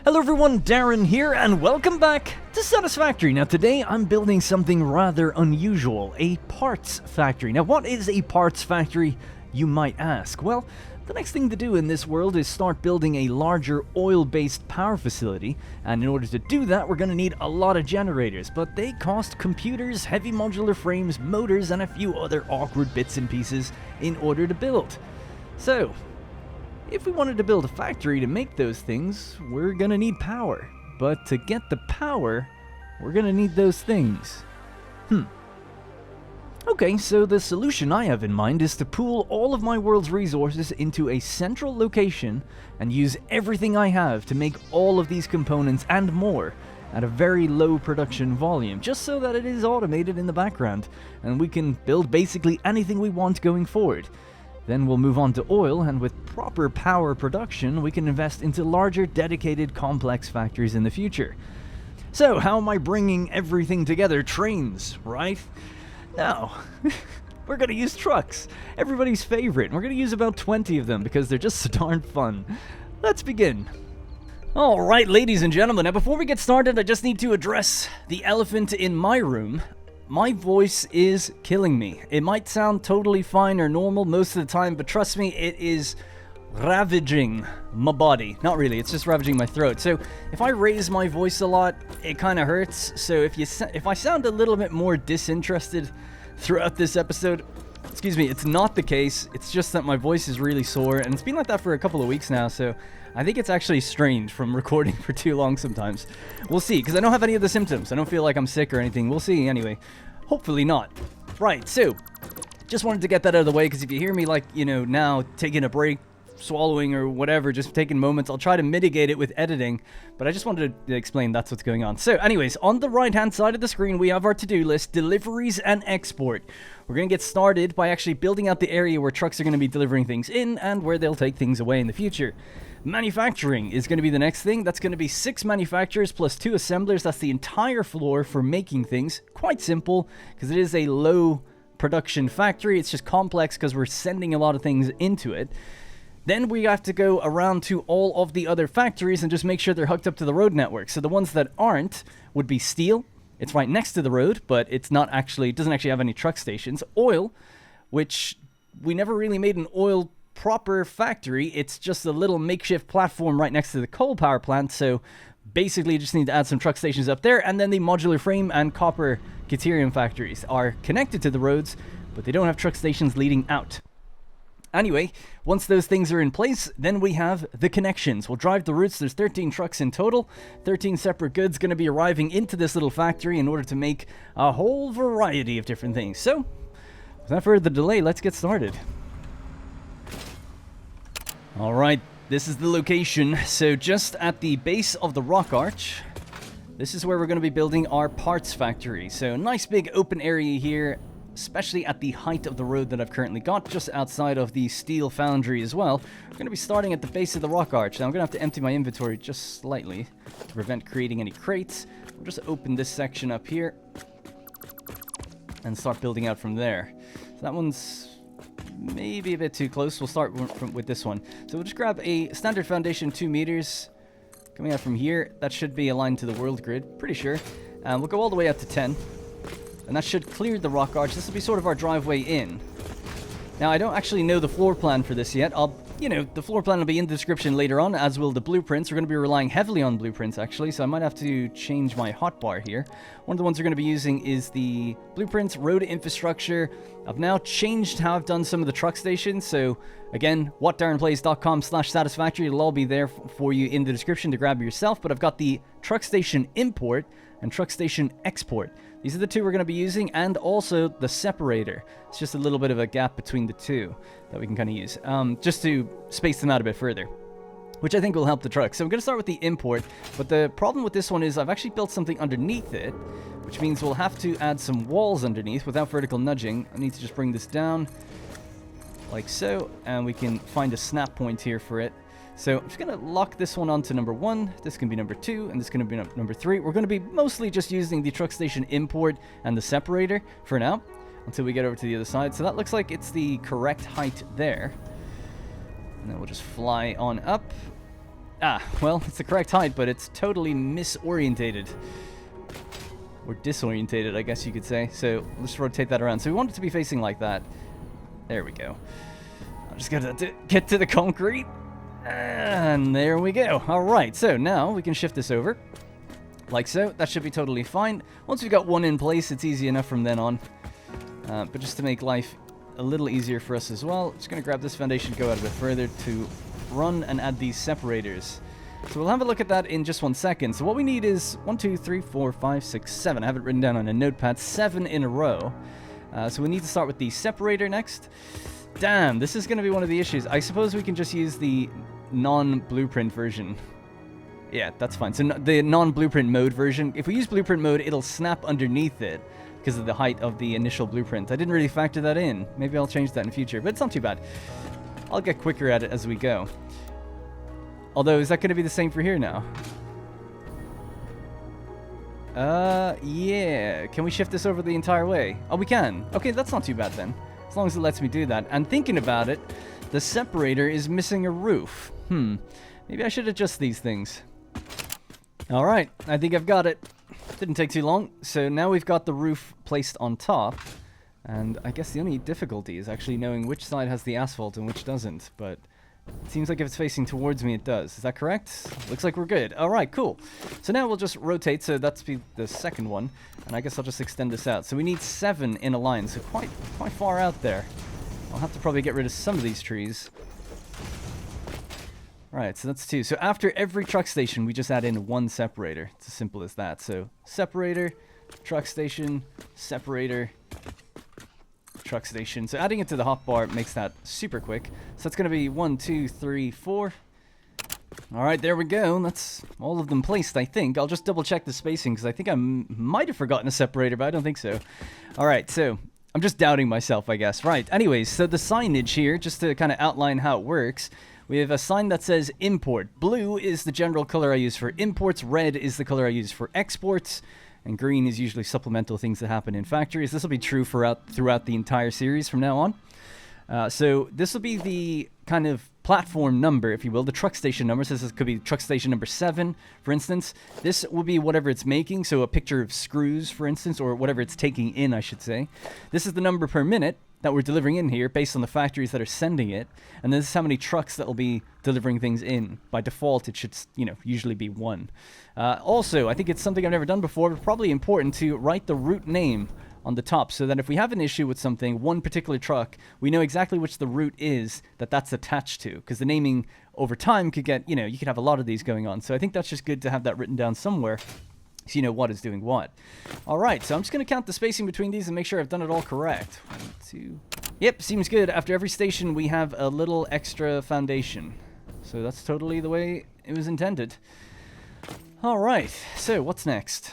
Hello everyone, Darren here, and welcome back to Satisfactory. Now today I'm building something rather unusual, a parts factory. Now what is a parts factory, you might ask? Well, the next thing to do in this world is start building a larger oil-based power facility, and in order to do that we're going to need a lot of generators, but they cost computers, heavy modular frames, motors, and a few other awkward bits and pieces in order to build. So, if we wanted to build a factory to make those things, we're gonna need power. But to get the power, we're gonna need those things. Okay, so the solution I have in mind is to pool all of my world's resources into a central location and use everything I have to make all of these components and more at a very low production volume, just so that it is automated in the background and we can build basically anything we want going forward. Then we'll move on to oil, and with proper power production, we can invest into larger, dedicated, complex factories in the future. So, how am I bringing everything together? Trains, right? Now, we're gonna use trucks, everybody's favorite, and we're gonna use about 20 of them because they're just so darn fun. Let's begin. Alright, ladies and gentlemen, now before we get started, I just need to address the elephant in my room. My voice is killing me. It might sound totally fine or normal most of the time, but trust me, it is ravaging my body. Not really, it's just ravaging my throat. So if I raise my voice a lot, it kind of hurts. So if I sound a little bit more disinterested throughout this episode, excuse me, it's not the case. It's just that my voice is really sore, and it's been like that for a couple of weeks now, so I think it's actually strange from recording for too long sometimes. We'll see, because I don't have any of the symptoms. I don't feel like I'm sick or anything. We'll see anyway. Hopefully not. Right, so, just wanted to get that out of the way, because if you hear me, like, you know, now taking a break, swallowing or whatever, just taking moments, I'll try to mitigate it with editing, but I just wanted to explain that's what's going on. So anyways, on the right hand side of the screen we have our to-do list, deliveries and export. We're going to get started by actually building out the area where trucks are going to be delivering things in and where they'll take things away in the future. Manufacturing is going to be the next thing. That's going to be 6 manufacturers plus 2 assemblers. That's the entire floor for making things. Quite simple, because it is a low production factory. It's just complex because we're sending a lot of things into it. Then we have to go around to all of the other factories and just make sure they're hooked up to the road network. So the ones that aren't would be steel. It's right next to the road, but it doesn't actually have any truck stations. Oil, which we never really made an oil proper factory. It's just a little makeshift platform right next to the coal power plant. So basically you just need to add some truck stations up there. And then the modular frame and copper deuterium factories are connected to the roads, but they don't have truck stations leading out. Anyway, once those things are in place, then we have the connections. We'll drive the routes. There's 13 trucks in total. 13 separate goods going to be arriving into this little factory in order to make a whole variety of different things. So, without further delay, let's get started. Alright, this is the location. So just at the base of the rock arch, this is where we're going to be building our parts factory. So nice big open area here, especially at the height of the road that I've currently got, just outside of the steel foundry as well. We're going to be starting at the base of the rock arch. Now I'm going to have to empty my inventory just slightly to prevent creating any crates. We'll just open this section up here and start building out from there. So that one's maybe a bit too close. We'll start with this one. So we'll just grab a standard foundation 2 meters. Coming out from here, that should be aligned to the world grid, pretty sure. And we'll go all the way up to 10. And that should clear the rock arch. This will be sort of our driveway in. Now, I don't actually know the floor plan for this yet. The floor plan will be in the description later on, as will the blueprints. We're going to be relying heavily on blueprints, actually, so I might have to change my hotbar here. One of the ones we're going to be using is the blueprints, road infrastructure. I've now changed how I've done some of the truck stations, so again, whatdarrenplays.com/satisfactory. It'll all be there for you in the description to grab yourself, but I've got the truck station import and truck station export. These are the two we're going to be using, and also the separator. It's just a little bit of a gap between the two that we can kind of use, just to space them out a bit further, which I think will help the truck. So I'm going to start with the import, but the problem with this one is I've actually built something underneath it, which means we'll have to add some walls underneath without vertical nudging. I need to just bring this down, like so, and we can find a snap point here for it. So I'm just going to lock this one onto number 1, this can be number 2, and this can be number 3. We're going to be mostly just using the truck station import and the separator for now, until we get over to the other side. So that looks like it's the correct height there. And then we'll just fly on up. Ah, well, it's the correct height, but it's totally misorientated. Or disorientated, I guess you could say. So let's rotate that around. So we want it to be facing like that. There we go. I'm just gonna get to the concrete. And there we go. Alright, so now we can shift this over. Like so. That should be totally fine. Once we've got one in place, it's easy enough from then on. But just to make life a little easier for us as well, just gonna grab this foundation, go out a bit further to run and add these separators. So we'll have a look at that in just 1 second. So what we need is 1, 2, 3, 4, 5, 6, 7. I have it written down on a notepad. 7 in a row. So we need to start with the separator next. Damn, this is going to be one of the issues. I suppose we can just use the non-blueprint version. Yeah, that's fine. So the non-blueprint mode version. If we use blueprint mode, it'll snap underneath it because of the height of the initial blueprint. I didn't really factor that in. Maybe I'll change that in the future, but it's not too bad. I'll get quicker at it as we go. Although, is that going to be the same for here now? Yeah. Can we shift this over the entire way? Oh, we can. Okay, that's not too bad then. As long as it lets me do that. And thinking about it, the separator is missing a roof. Maybe I should adjust these things. Alright, I think I've got it. Didn't take too long. So now we've got the roof placed on top. And I guess the only difficulty is actually knowing which side has the asphalt and which doesn't. But it seems like if it's facing towards me, it does. Is that correct? Looks like we're good. Alright, cool. So now we'll just rotate. So that's the second one. And I guess I'll just extend this out. So we need 7 in a line. So quite far out there. I'll have to probably get rid of some of these trees. Right, so that's 2. So after every truck station, we just add in 1 separator. It's as simple as that. So separator, truck station, separator, truck station. So adding it to the hotbar makes that super quick. So that's going to be 1, 2, 3, 4. All right, there we go. That's all of them placed, I think. I'll just double check the spacing because I think I might have forgotten a separator, but I don't think so. All right, so I'm just doubting myself, I guess. Right, anyways, so the signage here, just to kind of outline how it works. We have a sign that says import. Blue is the general color I use for imports. Red is the color I use for exports. And green is usually supplemental things that happen in factories. This will be true throughout the entire series from now on. So this will be the kind of platform number, if you will, the truck station number. So this could be truck station number 7, for instance. This will be whatever it's making, so a picture of screws, for instance, or whatever it's taking in, I should say. This is the number per minute that we're delivering in here based on the factories that are sending it. And this is how many trucks that will be delivering things in. By default, it should, usually be 1. Also, I think it's something I've never done before, but probably important to write the route name on the top so that if we have an issue with something, one particular truck, we know exactly which the route is that's attached to. Because the naming over time could get, you could have a lot of these going on. So I think that's just good to have that written down somewhere so you know what is doing what. Alright, so I'm just going to count the spacing between these and make sure I've done it all correct. 1, 2... Yep, seems good. After every station, we have a little extra foundation. So that's totally the way it was intended. Alright, so what's next?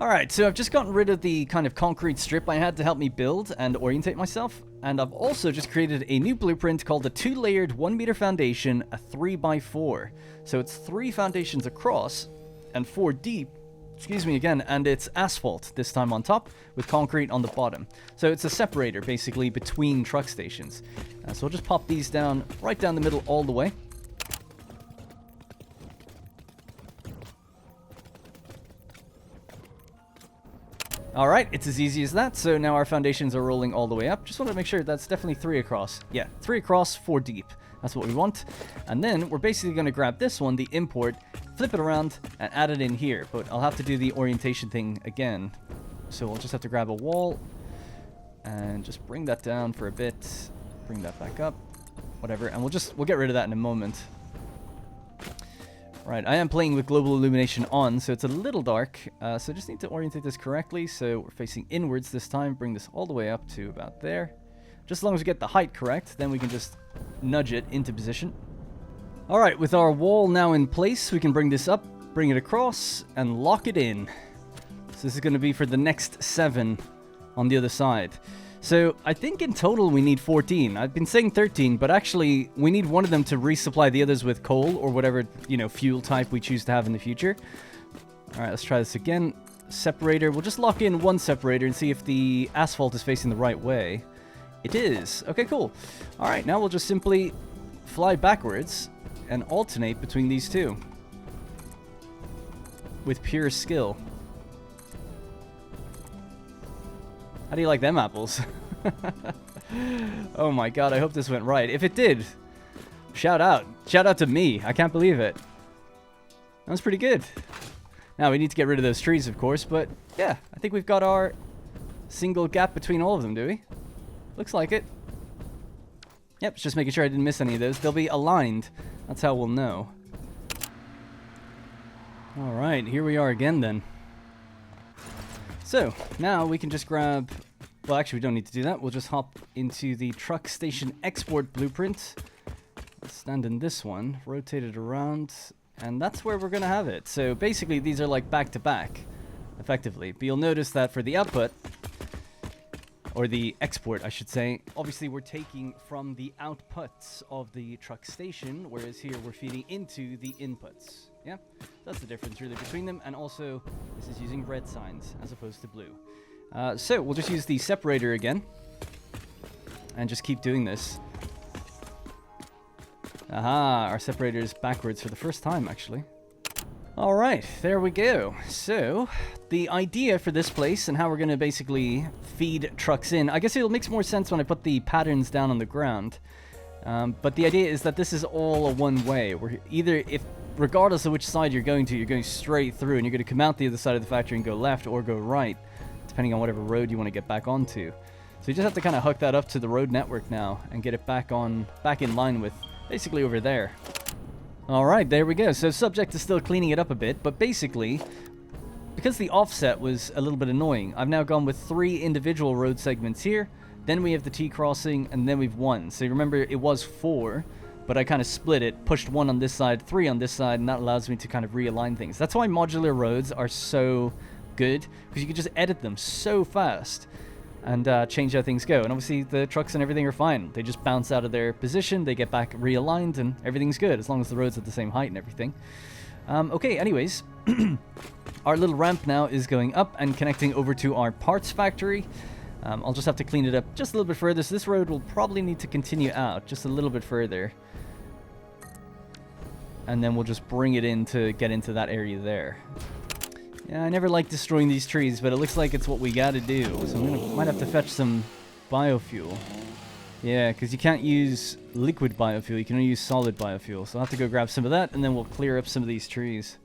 Alright, so I've just gotten rid of the kind of concrete strip I had to help me build and orientate myself. And I've also just created a new blueprint called a 2-layered 1-meter foundation, a 3x4. So it's 3 foundations across and 4 deep. Excuse me again, and it's asphalt this time on top with concrete on the bottom. So it's a separator basically between truck stations. So we'll just pop these down right down the middle all the way. Alright, it's as easy as that. So now our foundations are rolling all the way up. Just want to make sure that's definitely 3 across. Yeah, 3 across, 4 deep. That's what we want. And then we're basically going to grab this one, the import, flip it around, and add it in here. But I'll have to do the orientation thing again. So we'll just have to grab a wall and just bring that down for a bit. Bring that back up. Whatever. And we'll get rid of that in a moment. Right, I am playing with global illumination on, so it's a little dark. So just need to orientate this correctly. So we're facing inwards this time. Bring this all the way up to about there. Just as long as we get the height correct, then we can just nudge it into position. Alright, with our wall now in place, we can bring this up, bring it across, and lock it in. So this is going to be for the next 7 on the other side. So I think in total we need 14. I've been saying 13, but actually we need one of them to resupply the others with coal or whatever, fuel type we choose to have in the future. Alright, let's try this again. Separator. We'll just lock in 1 separator and see if the asphalt is facing the right way. It is. Okay, cool. Alright, now we'll just simply fly backwards and alternate between these two with pure skill. How do you like them apples? Oh my god, I hope this went right. If it did, shout out. Shout out to me. I can't believe it. That was pretty good. Now we need to get rid of those trees, of course, but yeah, I think we've got our single gap between all of them, do we? Looks like it. Yep, just making sure I didn't miss any of those. They'll be aligned. That's how we'll know. Alright, here we are again then. So, now we can just grab... Well, actually, we don't need to do that. We'll just hop into the truck station export blueprint. Let's stand in this one, rotate it around, and that's where we're going to have it. So basically, these are like back-to-back, effectively. But you'll notice that for the output, or the export, I should say, obviously we're taking from the outputs of the truck station, whereas here we're feeding into the inputs. Yeah, that's the difference really between them, and also this is using red signs as opposed to blue. So we'll just use the separator again, and just keep doing this. Aha, our separator is backwards for the first time, actually. Alright, there we go. So, the idea for this place and how we're going to basically feed trucks in, I guess it makes more sense when I put the patterns down on the ground. But the idea is that this is all a one-way. Where either, regardless of which side you're going straight through, and you're going to come out the other side of the factory and go left or go right, depending on whatever road you want to get back onto. So you just have to kind of hook that up to the road network now and get it back in line with basically over there. Alright, there we go. So subject to still cleaning it up a bit, but basically, because the offset was a little bit annoying, I've now gone with 3 individual road segments here, then we have the T-crossing, and then we've 1. So you remember it was 4, but I kind of split it, pushed 1 on this side, 3 on this side, and that allows me to kind of realign things. That's why modular roads are so good, because you can just edit them so fast and change how things go. And obviously the trucks and everything are fine. They just bounce out of their position, they get back realigned, and everything's good as long as the road's at the same height and everything. Okay, anyways, our little ramp now is going up and connecting over to our parts factory. I'll just have to clean it up just a little bit further, so this road will probably need to continue out just a little bit further. And then we'll just bring it in to get into that area there. Yeah, I never like destroying these trees, but it looks like it's what we gotta do. So might have to fetch some biofuel. Yeah, because you can't use liquid biofuel, you can only use solid biofuel. So I'll have to go grab some of that, and then we'll clear up some of these trees.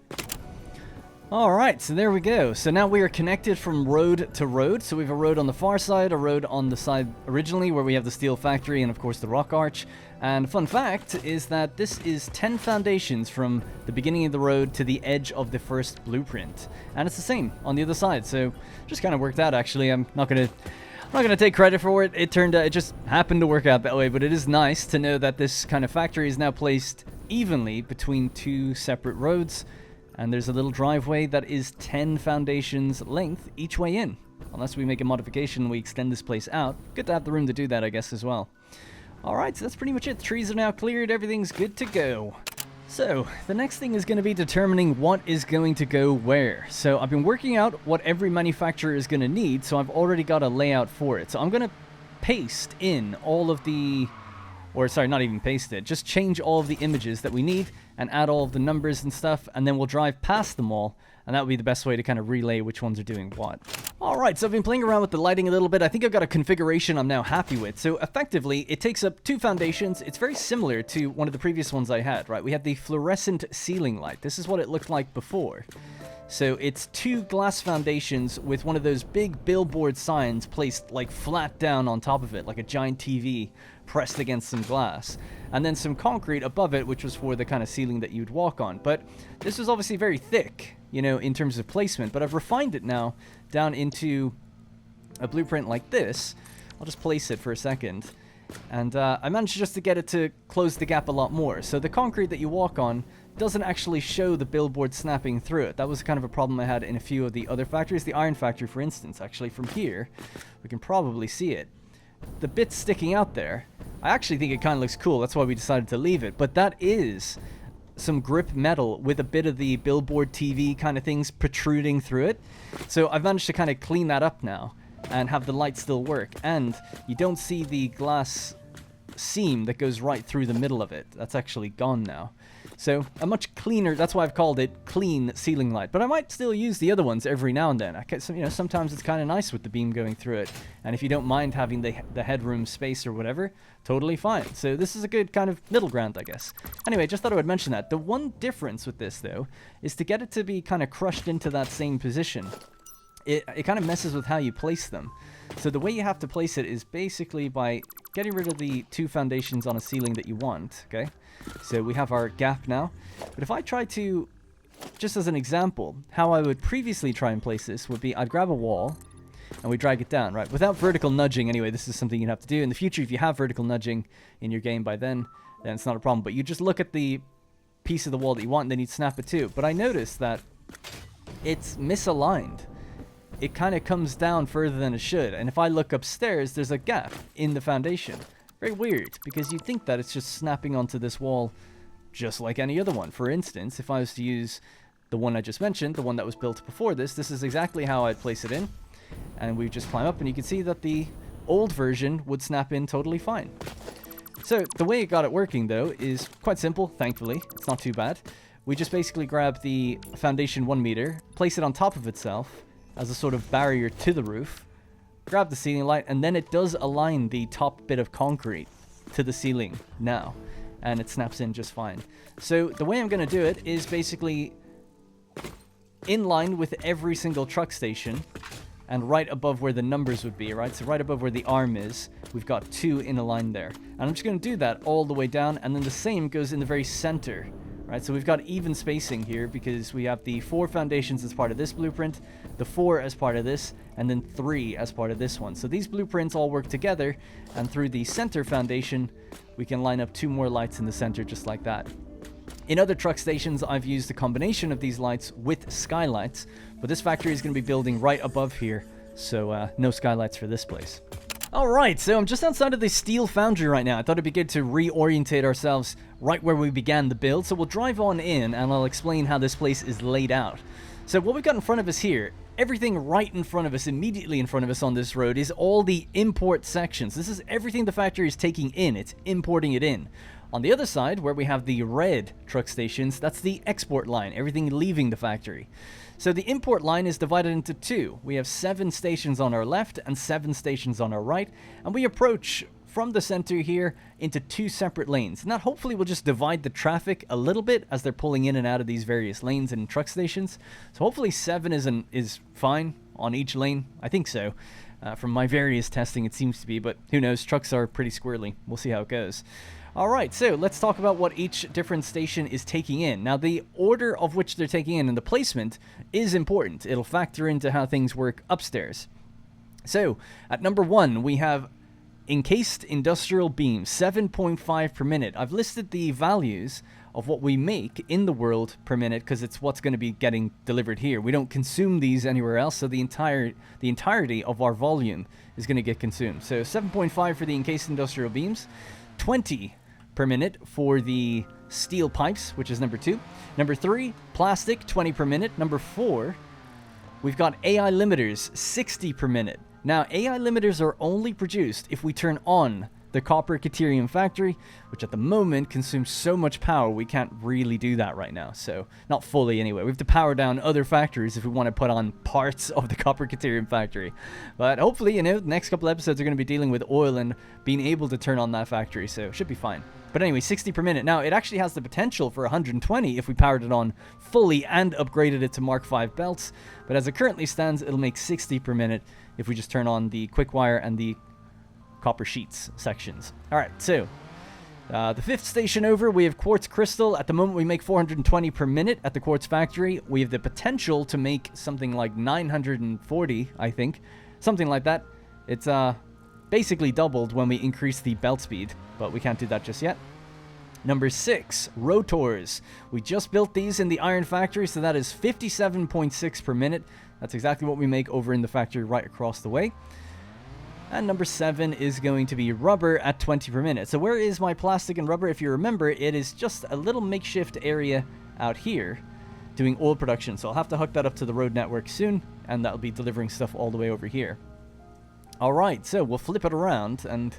Alright, so there we go. So now we are connected from road to road. So we have a road on the far side, a road on the side originally where we have the steel factory, and of course the rock arch. And fun fact is that this is 10 foundations from the beginning of the road to the edge of the first blueprint. And it's the same on the other side, so just kind of worked out actually. I'm not gonna take credit for it. It turned out, it just happened to work out that way, but it is nice to know that this kind of factory is now placed evenly between 2 separate roads. And there's a little driveway that is 10 foundations length each way in. Unless we make a modification and we extend this place out. Good to have the room to do that, I guess, as well. Alright, so that's pretty much it. The trees are now cleared. Everything's good to go. So, the next thing is going to be determining what is going to go where. So, I've been working out what every manufacturer is going to need, so I've already got a layout for it. So, I'm going to paste in all of the... Or, sorry, not even paste it. Just change all of the images that we need and add all of the numbers and stuff, and then we'll drive past them all, and that would be the best way to kind of relay which ones are doing what. Alright, so I've been playing around with the lighting a little bit. I think I've got a configuration I'm now happy with. So effectively, it takes up 2 foundations. It's very similar to one of the previous ones I had, right? We had the fluorescent ceiling light. This is what it looked like before. So it's 2 glass foundations with one of those big billboard signs placed like flat down on top of it, like a giant TV pressed against some glass. And then some concrete above it, which was for the kind of ceiling that you'd walk on. But this was obviously very thick, you know, in terms of placement. But I've refined it now down into a blueprint like this. I'll just place it for a second. And I managed just to get it to close the gap a lot more. So the concrete that you walk on doesn't actually show the billboard snapping through it. That was kind of a problem I had in a few of the other factories. The iron factory, for instance, actually from here, we can probably see it. The bit sticking out there, I actually think it kind of looks cool. That's why we decided to leave it. But that is some grip metal with a bit of the billboard TV kind of things protruding through it. So I've managed to kind of clean that up now and have the light still work. And you don't see the glass seam that goes right through the middle of it. That's actually gone now. So a much cleaner, that's why I've called it clean ceiling light. But I might still use the other ones every now and then. Sometimes it's kind of nice with the beam going through it. And if you don't mind having the headroom space or whatever, totally fine. So this is a good kind of middle ground, I guess. Anyway, just thought I would mention that. The one difference with this, though, is to get it to be kind of crushed into that same position. It kind of messes with how you place them. So the way you have to place it is basically by getting rid of the 2 foundations on a ceiling that you want, okay? So we have our gap now. But if I try to, just as an example, how I would previously try and place this would be I'd grab a wall and we drag it down, right? Without vertical nudging, anyway, this is something you'd have to do. In the future, if you have vertical nudging in your game by then it's not a problem. But you just look at the piece of the wall that you want and then you'd snap it too. But I noticed that it's misaligned. It kind of comes down further than it should. And if I look upstairs, there's a gap in the foundation. Very weird, because you'd think that it's just snapping onto this wall just like any other one. For instance, if I was to use the one I just mentioned, the one that was built before this is exactly how I'd place it in. And we just climb up, and you can see that the old version would snap in totally fine. So the way it got it working, though, is quite simple, thankfully. It's not too bad. We just basically grab the foundation 1 meter, place it on top of itself, as a sort of barrier to the roof, grab the ceiling light, and then it does align the top bit of concrete to the ceiling now, and it snaps in just fine. So the way I'm going to do it is basically in line with every single truck station, and right above where the numbers would be, right? So right above where the arm is, we've got 2 in a line there. And I'm just going to do that all the way down, and then the same goes in the very center. Right, so we've got even spacing here because we have the 4 foundations as part of this blueprint, the 4 as part of this, and then 3 as part of this one. So these blueprints all work together, and through the center foundation, we can line up 2 more lights in the center just like that. In other truck stations, I've used a combination of these lights with skylights, but this factory is going to be building right above here, so no skylights for this place. Alright, so I'm just outside of the steel foundry right now. I thought it'd be good to reorientate ourselves right where we began the build. So we'll drive on in and I'll explain how this place is laid out. So what we've got in front of us here, everything right in front of us, immediately in front of us on this road, is all the import sections. This is everything the factory is taking in. It's importing it in. On the other side, where we have the red truck stations, that's the export line, everything leaving the factory. So the import line is divided into 2. We have 7 stations on our left and 7 stations on our right, and we approach from the center here into 2 separate lanes. And that hopefully will just divide the traffic a little bit as they're pulling in and out of these various lanes and truck stations. So hopefully 7 is fine on each lane. I think so. From my various testing, it seems to be, but who knows? Trucks are pretty squirrely. We'll see how it goes. Alright, so let's talk about what each different station is taking in. Now, the order of which they're taking in and the placement is important. It'll factor into how things work upstairs. So, at number 1, we have encased industrial beams, 7.5 per minute. I've listed the values of what we make in the world per minute because it's what's going to be getting delivered here. We don't consume these anywhere else, so the entirety of our volume is going to get consumed. So 7.5 for the encased industrial beams, 20 per minute for the steel pipes, which is number 2. Number 3, plastic, 20 per minute. Number 4, we've got AI limiters, 60 per minute. Now, AI limiters are only produced if we turn on the copper Caterium factory, which at the moment consumes so much power, we can't really do that right now. So, not fully anyway. We have to power down other factories if we want to put on parts of the copper Caterium factory. But hopefully, the next couple episodes are going to be dealing with oil and being able to turn on that factory, so it should be fine. But anyway, 60 per minute. Now, it actually has the potential for 120 if we powered it on fully and upgraded it to Mark V belts. But as it currently stands, it'll make 60 per minute if we just turn on the quick wire and the copper sheets sections. Alright, so the 5th station over, we have quartz crystal. At the moment, we make 420 per minute at the quartz factory. We have the potential to make something like 940, I think. Something like that. It's basically doubled when we increase the belt speed, but we can't do that just yet. Number 6, rotors. We just built these in the iron factory, so that is 57.6 per minute. That's exactly what we make over in the factory right across the way. And number 7 is going to be rubber at 20 per minute. So where is my plastic and rubber? If you remember, it is just a little makeshift area out here doing oil production. So I'll have to hook that up to the road network soon, and that'll be delivering stuff all the way over here. Alright, so we'll flip it around and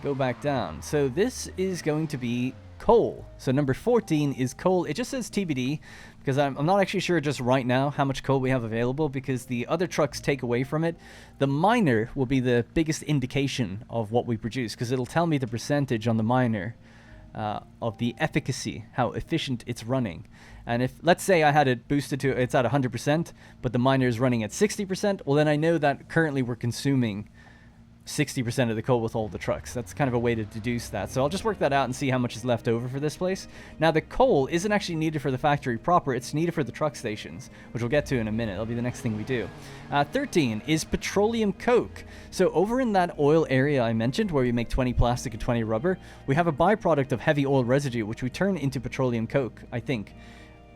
go back down. So this is going to be coal. So number 14 is coal. It just says TBD because I'm not actually sure just right now how much coal we have available because the other trucks take away from it. The miner will be the biggest indication of what we produce because it'll tell me the percentage on the miner of the efficacy, how efficient it's running. And if, let's say I had it boosted to, it's at 100%, but the miner is running at 60%, well then I know that currently we're consuming 60% of the coal with all the trucks. That's kind of a way to deduce that. So I'll just work that out and see how much is left over for this place. Now the coal isn't actually needed for the factory proper, it's needed for the truck stations, which we'll get to in a minute. That'll be the next thing we do. 13 is petroleum coke. So over in that oil area I mentioned where we make 20 plastic and 20 rubber, we have a byproduct of heavy oil residue which we turn into petroleum coke, I think.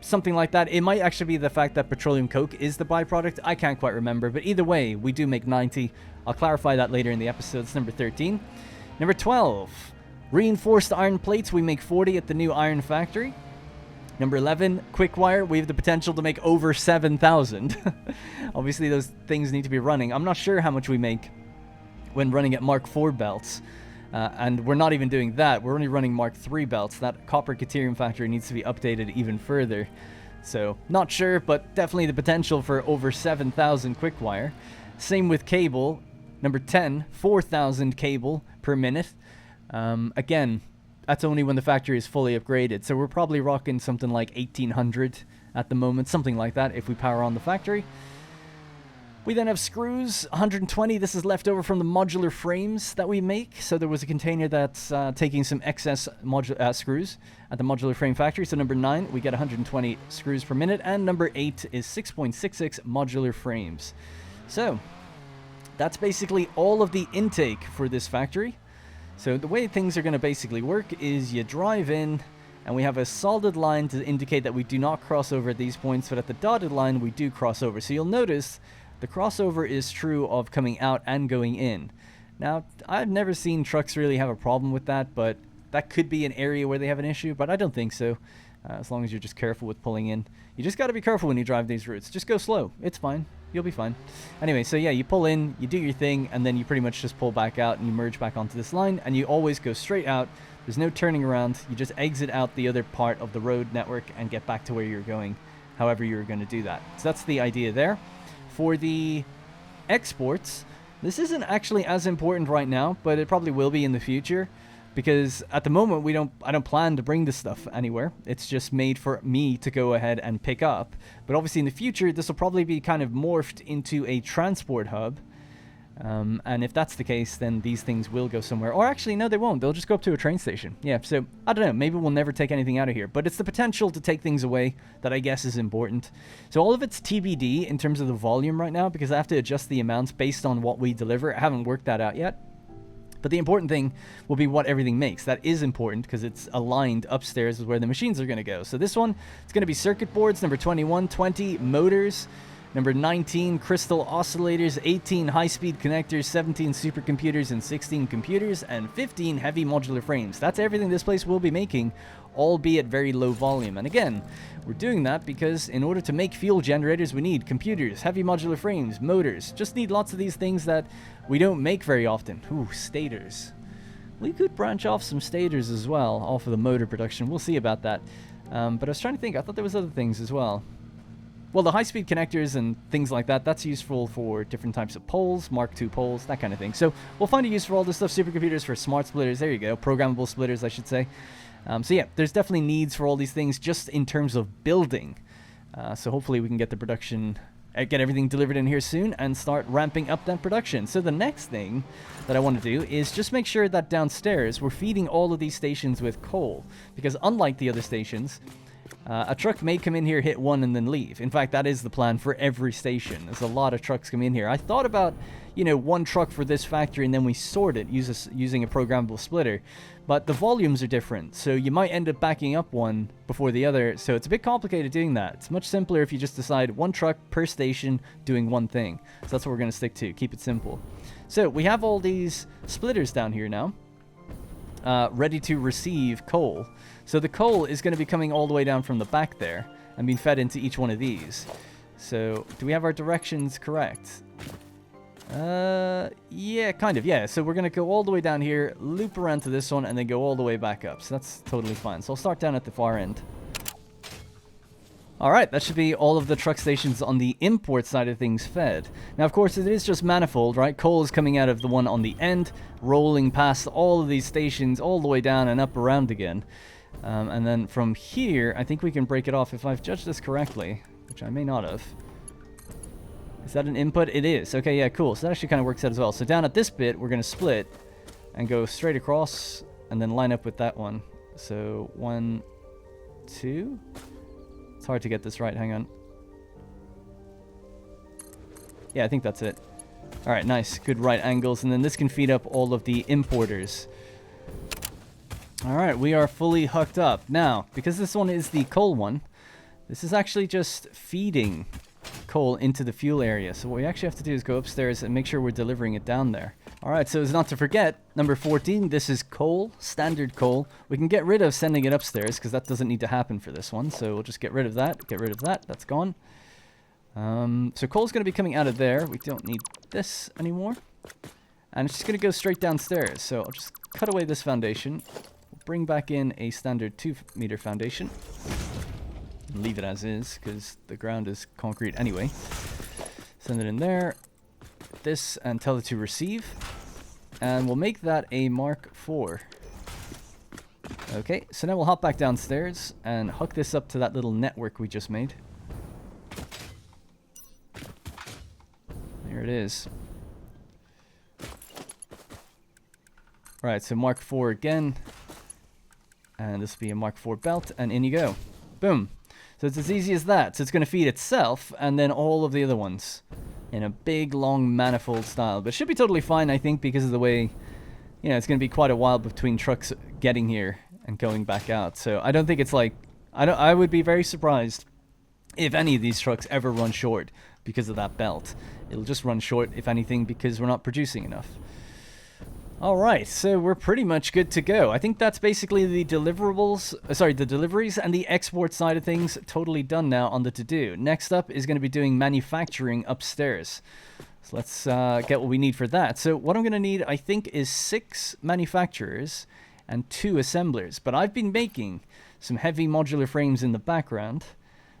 Something like that. It might actually be the fact that petroleum coke is the byproduct. I can't quite remember, but either way, we do make 90. I'll clarify that later in the episode. It's number 13. Number 12, reinforced iron plates. We make 40 at the new iron factory. Number 11, quick wire. We have the potential to make over 7,000. Obviously, those things need to be running. I'm not sure how much we make when running at Mark IV belts. And we're not even doing that. We're only running Mark III belts. That copper caterium factory needs to be updated even further. So, not sure, but definitely the potential for over 7,000 quick wire. Same with cable. Number 10, 4,000 cable per minute. Again, that's only when the factory is fully upgraded. So we're probably rocking something like 1,800 at the moment. Something like that if we power on the factory. We then have screws, 120. This is left over from the modular frames that we make. So there was a container that's taking some excess screws at the modular frame factory. So number 9, we get 120 screws per minute. And number 8 is 6.66 modular frames. So that's basically all of the intake for this factory. So the way things are going to basically work is you drive in and we have a solid line to indicate that we do not cross over at these points. But at the dotted line, we do cross over. So you'll notice the crossover is true of coming out and going in. Now, I've never seen trucks really have a problem with that, but that could be an area where they have an issue, but I don't think so, as long as you're just careful with pulling in. You just got to be careful when you drive these routes. Just go slow. It's fine. You'll be fine. Anyway, so yeah, you pull in, you do your thing, and then you pretty much just pull back out and you merge back onto this line, and you always go straight out. There's no turning around. You just exit out the other part of the road network and get back to where you're going, however you're going to do that. So that's the idea there. For the exports, this isn't actually as important right now, but it probably will be in the future because at the moment I don't plan to bring this stuff anywhere. It's just made for me to go ahead and pick up. But obviously in the future, this will probably be kind of morphed into a transport hub. And if that's the case, then these things will go somewhere. Or actually, no, they won't. They'll just go up to a train station. Yeah, so I don't know. Maybe we'll never take anything out of here. But it's the potential to take things away that I guess is important. So all of it's TBD in terms of the volume right now because I have to adjust the amounts based on what we deliver. I haven't worked that out yet. But the important thing will be what everything makes. That is important because it's aligned upstairs with where the machines are going to go. So this one, it's going to be circuit boards, number 21, 20 motors, number 19, crystal oscillators, 18 high-speed connectors, 17 supercomputers, and 16 computers, and 15 heavy modular frames. That's everything this place will be making, albeit very low volume. And again, we're doing that because in order to make fuel generators, we need computers, heavy modular frames, motors. Just need lots of these things that we don't make very often. Ooh, stators. We could branch off some stators as well, off of the motor production. We'll see about that. But I was trying to think. I thought there was other things as well. Well, the high-speed connectors and things like that, that's useful for different types of poles, Mark II poles, that kind of thing. So we'll find a use for all this stuff. Supercomputers for smart splitters, there you go. Programmable splitters, I should say. So yeah, there's definitely needs for all these things just in terms of building. So hopefully we can get the production, get everything delivered in here soon and start ramping up that production. So the next thing that I want to do is just make sure that downstairs we're feeding all of these stations with coal. Because unlike the other stations, a truck may come in here, hit one, and then leave. In fact, that is the plan for every station. There's a lot of trucks come in here. I thought about, you know, one truck for this factory, and then we sort it using a programmable splitter. But the volumes are different, so you might end up backing up one before the other. So it's a bit complicated doing that. It's much simpler if you just decide one truck per station doing one thing. So that's what we're going to stick to. Keep it simple. So we have all these splitters down here now, ready to receive coal. So the coal is going to be coming all the way down from the back there and being fed into each one of these. So do we have our directions correct? Yeah, kind of, yeah. So we're going to go all the way down here, loop around to this one, and then go all the way back up. So that's totally fine. So I'll start down at the far end. Alright, that should be all of the truck stations on the import side of things fed. Now, of course, it is just manifold, right? Coal is coming out of the one on the end, rolling past all of these stations, all the way down and up around again. And then from here, I think we can break it off if I've judged this correctly, which I may not have. Is that an input? It is. Okay, yeah, cool. So that actually kind of works out as well. So down at this bit, we're going to split and go straight across and then line up with that one. So 1, 2... It's hard to get this right, hang on. Yeah, I think that's it. Alright, nice. Good right angles. And then this can feed up all of the importers. Alright, we are fully hooked up. Now, because this one is the coal one, this is actually just feeding coal into the fuel area. So what we actually have to do is go upstairs and make sure we're delivering it down there. Alright, so as not to forget, number 14, this is coal, standard coal. We can get rid of sending it upstairs because that doesn't need to happen for this one. So we'll just get rid of that, that's gone. So coal's going to be coming out of there. We don't need this anymore. And it's just going to go straight downstairs. So I'll just cut away this foundation. We'll bring back in a standard 2-meter foundation. Leave it as is because the ground is concrete anyway. Send it in there. This and tell it to receive. And we'll make that a Mark IV. Okay, so now we'll hop back downstairs and hook this up to that little network we just made. There it is. Right, so Mark IV again. And this will be a Mark IV belt, and in you go. Boom. So it's as easy as that. So it's going to feed itself and then all of the other ones in a big, long manifold style. But it should be totally fine, I think, because of the way, you know, it's going to be quite a while between trucks getting here and going back out. So I don't think it's like, I would be very surprised if any of these trucks ever run short because of that belt. It'll just run short, if anything, because we're not producing enough. Alright, so we're pretty much good to go. I think that's basically the deliverables, the deliveries and the export side of things totally done now on the to-do. Next up is going to be doing manufacturing upstairs. So let's get what we need for that. So what I'm going to need, I think, is 6 manufacturers and 2 assemblers. But I've been making some heavy modular frames in the background.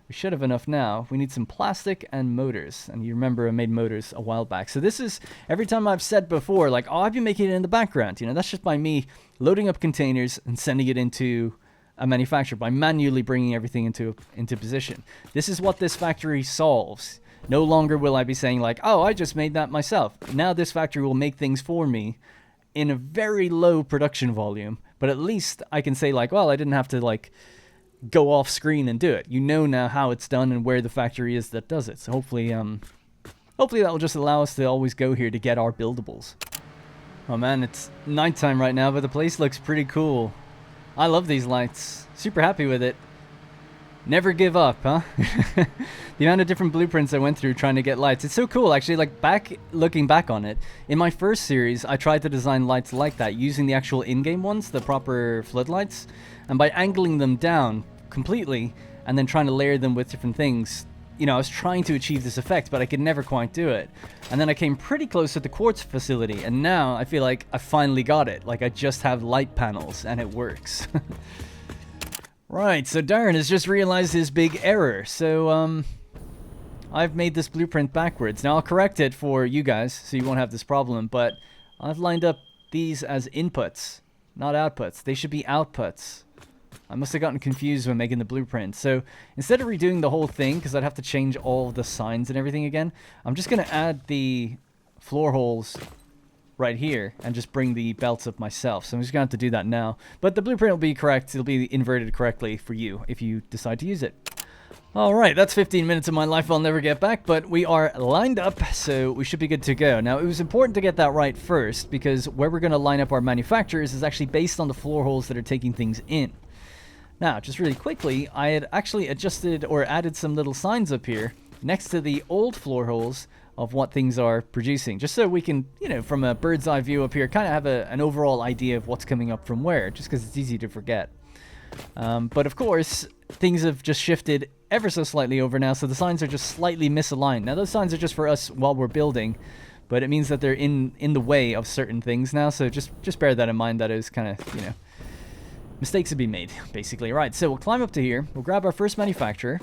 We should have enough now. We need some plastic and motors. And you remember I made motors a while back. So this is, every time I've said before, like, oh, I've been making it in the background. You know, that's just by me loading up containers and sending it into a manufacturer by manually bringing everything into position. This is what this factory solves. No longer will I be saying like, oh, I just made that myself. Now this factory will make things for me in a very low production volume. But at least I can say like, well, I didn't have to like go off screen and do it. You know now how it's done and where the factory is that does it. So hopefully that will just allow us to always go here to get our buildables. Oh man, it's nighttime right now, but the place looks pretty cool. I love these lights. Super happy with it. Never give up, huh? The amount of different blueprints I went through trying to get lights. It's so cool, actually, like looking back on it. In my first series, I tried to design lights like that, using the actual in-game ones, the proper floodlights. And by angling them down completely, and then trying to layer them with different things, you know, I was trying to achieve this effect, but I could never quite do it. And then I came pretty close to the quartz facility, and now I feel like I finally got it. Like, I just have light panels, and it works. Right, so Darren has just realized his big error. So, I've made this blueprint backwards. Now, I'll correct it for you guys, so you won't have this problem, but I've lined up these as inputs, not outputs. They should be outputs. I must have gotten confused when making the blueprint. So, instead of redoing the whole thing, because I'd have to change all the signs and everything again, I'm just going to add the floor holes right here and just bring the belts up myself. So I'm just going to have to do that now. But the blueprint will be correct. It'll be inverted correctly for you if you decide to use it. Alright, that's 15 minutes of my life I'll never get back, but we are lined up, so we should be good to go. Now, it was important to get that right first, because where we're going to line up our manufacturers is actually based on the floor holes that are taking things in. Now, just really quickly, I had actually adjusted or added some little signs up here next to the old floor holes of what things are producing, just so we can, you know, from a bird's eye view up here, kind of have an overall idea of what's coming up from where, just because it's easy to forget. But of course, things have just shifted ever so slightly over now, so the signs are just slightly misaligned. Now, those signs are just for us while we're building, but it means that they're in the way of certain things now, so just bear that in mind. That is kind of, you know, mistakes have been made, basically. Right, so we'll climb up to here, we'll grab our first manufacturer,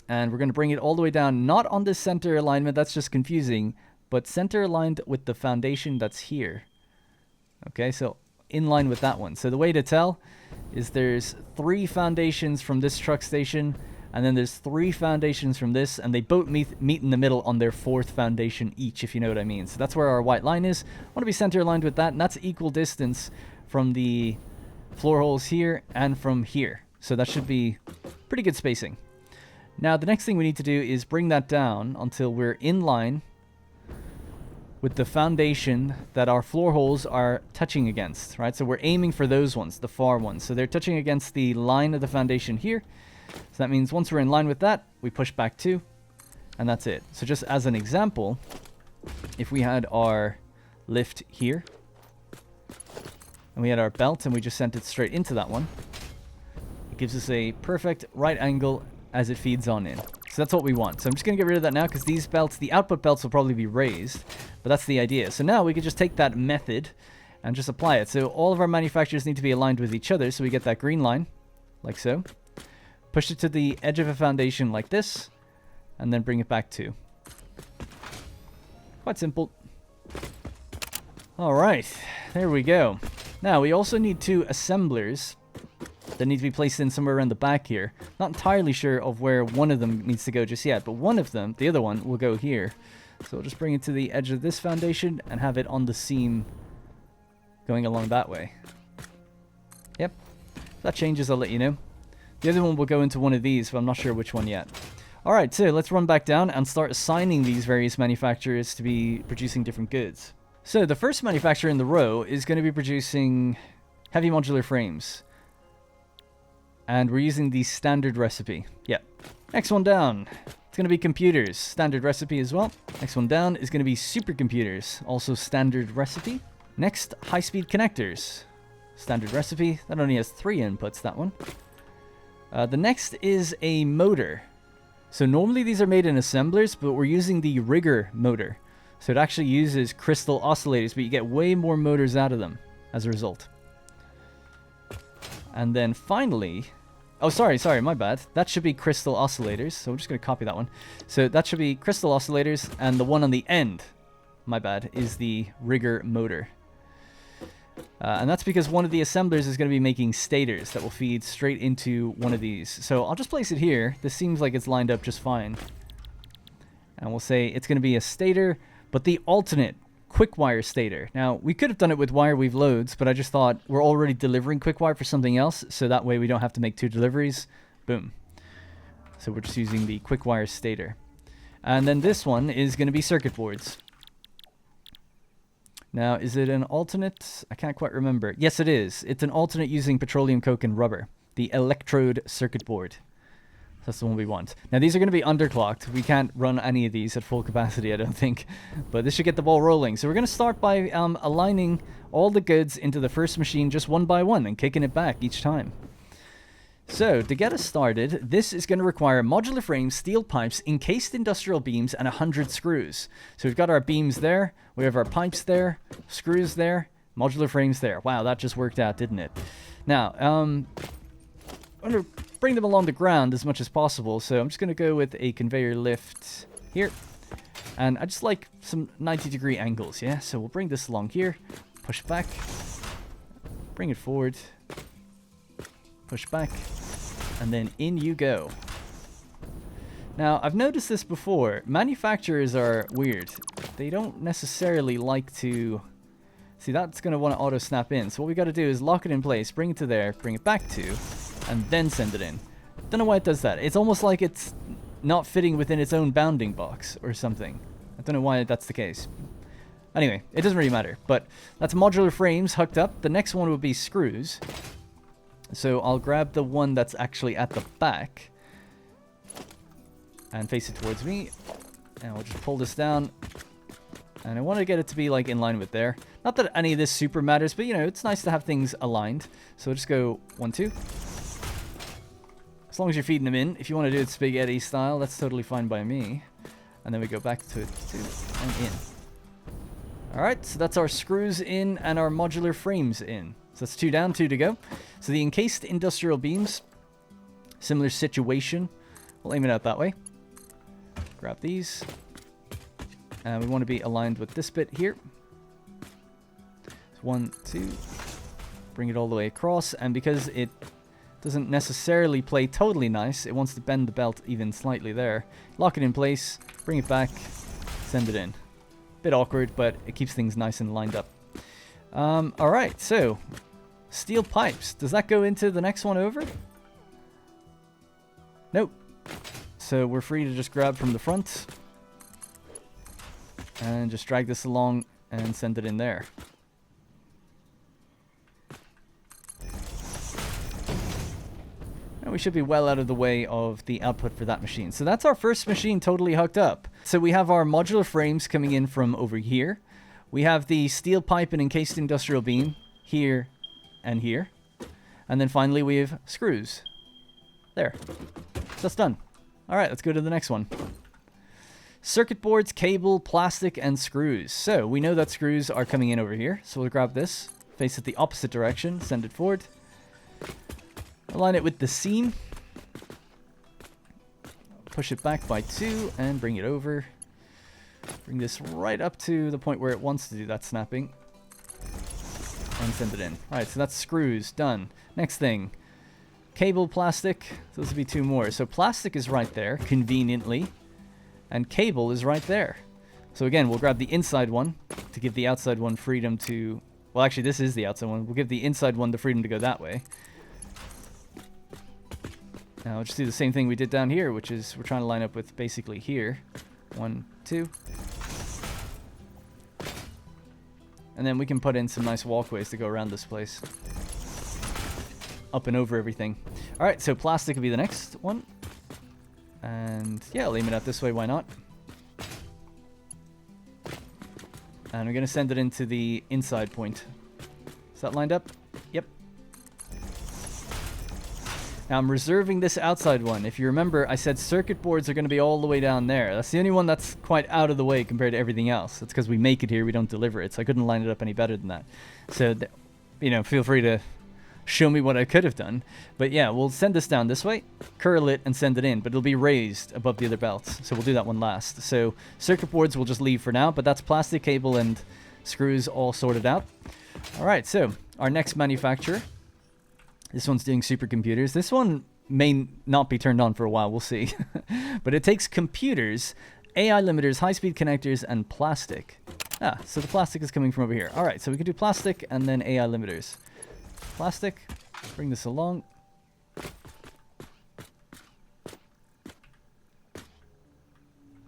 and we're going to bring it all the way down, not on this center alignment, that's just confusing, but center aligned with the foundation that's here. Okay, so in line with that one. So the way to tell is there's 3 foundations from this truck station, and then there's 3 foundations from this, and they both meet in the middle on their 4th foundation each, if you know what I mean. So that's where our white line is. I want to be center aligned with that, and that's equal distance from the floor holes here and from here. So that should be pretty good spacing. Now the next thing we need to do is bring that down until we're in line with the foundation that our floor holes are touching against, right? So we're aiming for those ones, the far ones. So they're touching against the line of the foundation here. So that means once we're in line with that, we push back 2, and that's it. So just as an example, if we had our lift here, and we had our belt, and we just sent it straight into that one, it gives us a perfect right angle as it feeds on in. So that's what we want. So I'm just going to get rid of that now, because these belts, the output belts will probably be raised, but that's the idea. So now we can just take that method and just apply it. So all of our manufacturers need to be aligned with each other, so we get that green line, like so. Push it to the edge of a foundation like this, and then bring it back 2. Quite simple. Alright, there we go. Now we also need 2 assemblers that need to be placed in somewhere around the back here. Not entirely sure of where one of them needs to go just yet, but one of them, the other one, will go here. So we'll just bring it to the edge of this foundation and have it on the seam going along that way. Yep. If that changes, I'll let you know. The other one will go into one of these, but I'm not sure which one yet. Alright, so let's run back down and start assigning these various manufacturers to be producing different goods. So the first manufacturer in the row is going to be producing heavy modular frames. And we're using the standard recipe. Yep. Next one down, it's going to be computers. Standard recipe as well. Next one down is going to be supercomputers. Also standard recipe. Next, high-speed connectors. Standard recipe. That only has 3 inputs, that one. The next is a motor. So normally these are made in assemblers, but we're using the rigger motor. So it actually uses crystal oscillators, but you get way more motors out of them as a result. And then finally, oh, sorry, my bad. That should be crystal oscillators. So I'm just going to copy that one. So that should be crystal oscillators, and the one on the end, my bad, is the rigger motor. And that's because one of the assemblers is going to be making stators that will feed straight into one of these. So I'll just place it here. This seems like it's lined up just fine. And we'll say it's going to be a stator, but the alternate quick wire stator. Now, we could have done it with wire weave loads, but I just thought we're already delivering quick wire for something else, so that way we don't have to make 2 deliveries. Boom. So we're just using the quick wire stator. And then this one is going to be circuit boards. Now, is it an alternate? I can't quite remember. Yes, it is. It's an alternate using petroleum coke and rubber. The electrode circuit board. That's the one we want. Now, these are going to be underclocked. We can't run any of these at full capacity, I don't think. But this should get the ball rolling. So we're going to start by aligning all the goods into the first machine just one by one and kicking it back each time. So, to get us started, this is going to require modular frames, steel pipes, encased industrial beams, and 100 screws. So we've got our beams there, we have our pipes there, screws there, modular frames there. Wow, that just worked out, didn't it? Now, I'm going to bring them along the ground as much as possible, so I'm just going to go with a conveyor lift here. And I just like some 90-degree angles, yeah? So we'll bring this along here, push back, bring it forward, push back, and then in you go. Now, I've noticed this before. Manufacturers are weird. They don't necessarily like to... See, that's going to want to auto-snap in. So what we got to do is lock it in place, bring it to there, bring it back to, and then send it in. Don't know why it does that. It's almost like it's not fitting within its own bounding box or something. I don't know why that's the case. Anyway, it doesn't really matter. But that's modular frames hooked up. The next one would be screws. So I'll grab the one that's actually at the back and face it towards me. And we'll just pull this down. And I want to get it to be like in line with there. Not that any of this super matters, but you know, it's nice to have things aligned. So we'll just go 1, 2. As long as you're feeding them in. If you want to do it spaghetti style, that's totally fine by me. And then we go back to it 2 and in. Alright, so that's our screws in and our modular frames in. So that's 2 down, 2 to go. So the encased industrial beams, similar situation. We'll aim it out that way. Grab these. And we want to be aligned with this bit here. So 1, 2. Bring it all the way across. And because it doesn't necessarily play totally nice, it wants to bend the belt even slightly there. Lock it in place, bring it back, send it in. Bit awkward, but it keeps things nice and lined up. Alright, so steel pipes. Does that go into the next one over? Nope. So we're free to just grab from the front and just drag this along and send it in there. And we should be well out of the way of the output for that machine. So that's our first machine totally hooked up. So we have our modular frames coming in from over here. We have the steel pipe and encased industrial beam here and here. And then finally we have screws. There. So that's done. Alright, let's go to the next one. Circuit boards, cable, plastic, and screws. So we know that screws are coming in over here. So we'll grab this, face it the opposite direction, send it forward. Align it with the seam. Push it back by 2 and bring it over. Bring this right up to the point where it wants to do that snapping. And send it in. Alright, so that's screws. Done. Next thing. Cable, plastic. Those will be 2 more. So plastic is right there, conveniently. And cable is right there. So again, we'll grab the inside one to give the outside one freedom to... Well, actually, this is the outside one. We'll give the inside one the freedom to go that way. Now, we'll just do the same thing we did down here, which is we're trying to line up with basically here. 1, 2. And then we can put in some nice walkways to go around this place. Up and over everything. Alright, so plastic will be the next one. And yeah, I'll aim it out this way, why not? And we're going to send it into the inside point. Is that lined up? Yep. Now I'm reserving this outside one. If you remember, I said circuit boards are going to be all the way down there. That's the only one that's quite out of the way compared to everything else. That's because we make it here, we don't deliver it. So I couldn't line it up any better than that. So, you know, feel free to show me what I could have done. But yeah, we'll send this down this way, curl it, and send it in. But it'll be raised above the other belts. So we'll do that one last. So circuit boards we'll just leave for now. But that's plastic, cable, and screws all sorted out. All right, so our next manufacturer. This one's doing supercomputers. This one may not be turned on for a while. We'll see. But it takes computers, AI limiters, high-speed connectors, and plastic. Ah, so the plastic is coming from over here. All right, so we can do plastic and then AI limiters. Plastic. Bring this along.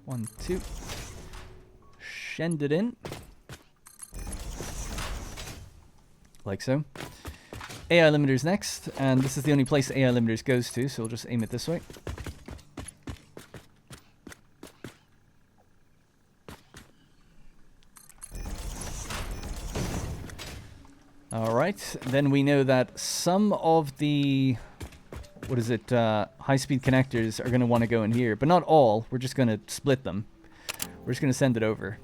One, two. Send it in. Like so. AI limiters next, and this is the only place AI limiters goes to, so we'll just aim it this way. Alright, then we know that some of the, high-speed connectors are going to want to go in here, but not all. We're just going to split them. We're just going to send it over.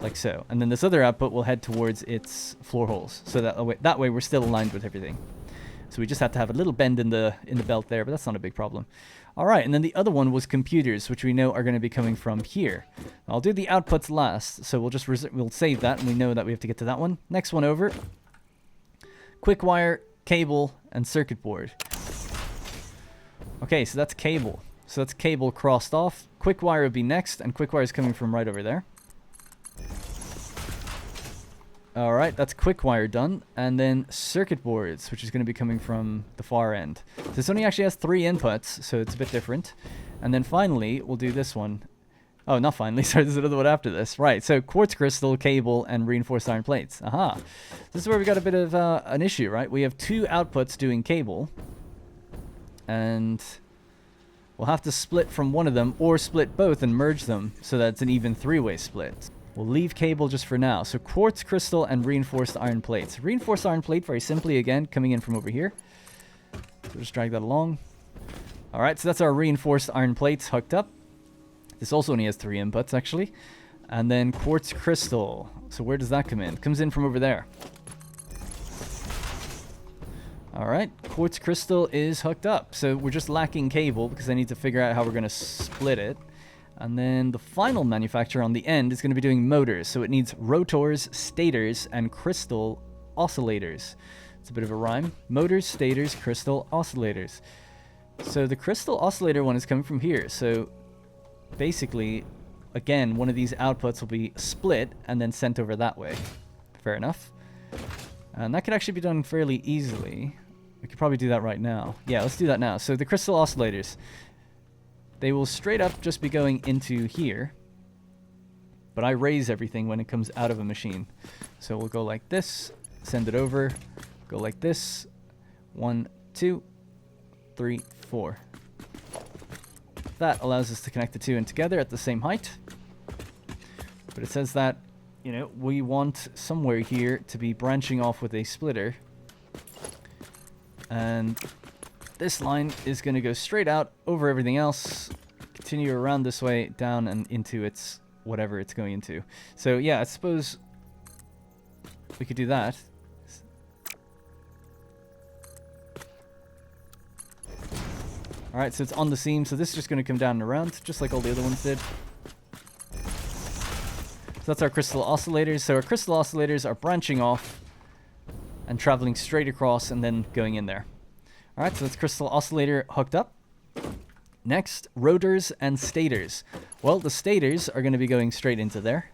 Like so. And then this other output will head towards its floor holes. So that way we're still aligned with everything. So we just have to have a little bend in the belt there, but that's not a big problem. Alright, and then the other one was computers, which we know are going to be coming from here. I'll do the outputs last, so we'll save that, and we know that we have to get to that one. Next one over. Quick wire, cable, and circuit board. Okay, so that's cable. So that's cable crossed off. Quick wire would be next, and quick wire is coming from right over there. Alright, that's quick wire done. And then circuit boards, which is going to be coming from the far end. This only actually has 3 inputs, so it's a bit different. And then finally, we'll do this one. Oh, not finally, sorry, there's another one after this. Right, so quartz crystal, cable, and reinforced iron plates. Aha. This is where we got a bit of an issue, right? We have 2 outputs doing cable. And we'll have to split from one of them, or split both and merge them, so that it's an even 3-way split. We'll leave cable just for now. So quartz crystal and reinforced iron plates. Reinforced iron plate, very simply, again, coming in from over here. So just drag that along. Alright, so that's our reinforced iron plates hooked up. This also only has 3 inputs, actually. And then quartz crystal. So where does that come in? It comes in from over there. Alright, quartz crystal is hooked up. So we're just lacking cable because I need to figure out how we're going to split it. And then the final manufacturer on the end is going to be doing motors. So it needs rotors, stators, and crystal oscillators. It's a bit of a rhyme. Motors, stators, crystal oscillators. So the crystal oscillator one is coming from here. So basically, again, one of these outputs will be split and then sent over that way. Fair enough. And that could actually be done fairly easily. We could probably do that right now. Yeah, let's do that now. So the crystal oscillators, they will straight up just be going into here. But I raise everything when it comes out of a machine. So we'll go like this, send it over, go like this. 1, 2, 3, 4. That allows us to connect the two in together at the same height. But it says that, you know, we want somewhere here to be branching off with a splitter. And this line is going to go straight out over everything else, continue around this way, down and into its whatever it's going into. So yeah, I suppose we could do that. Alright, so it's on the seam, so this is just going to come down and around, just like all the other ones did. So that's our crystal oscillators. So our crystal oscillators are branching off and traveling straight across and then going in there. Alright, so that's crystal oscillator hooked up. Next, rotors and stators. Well, the stators are going to be going straight into there.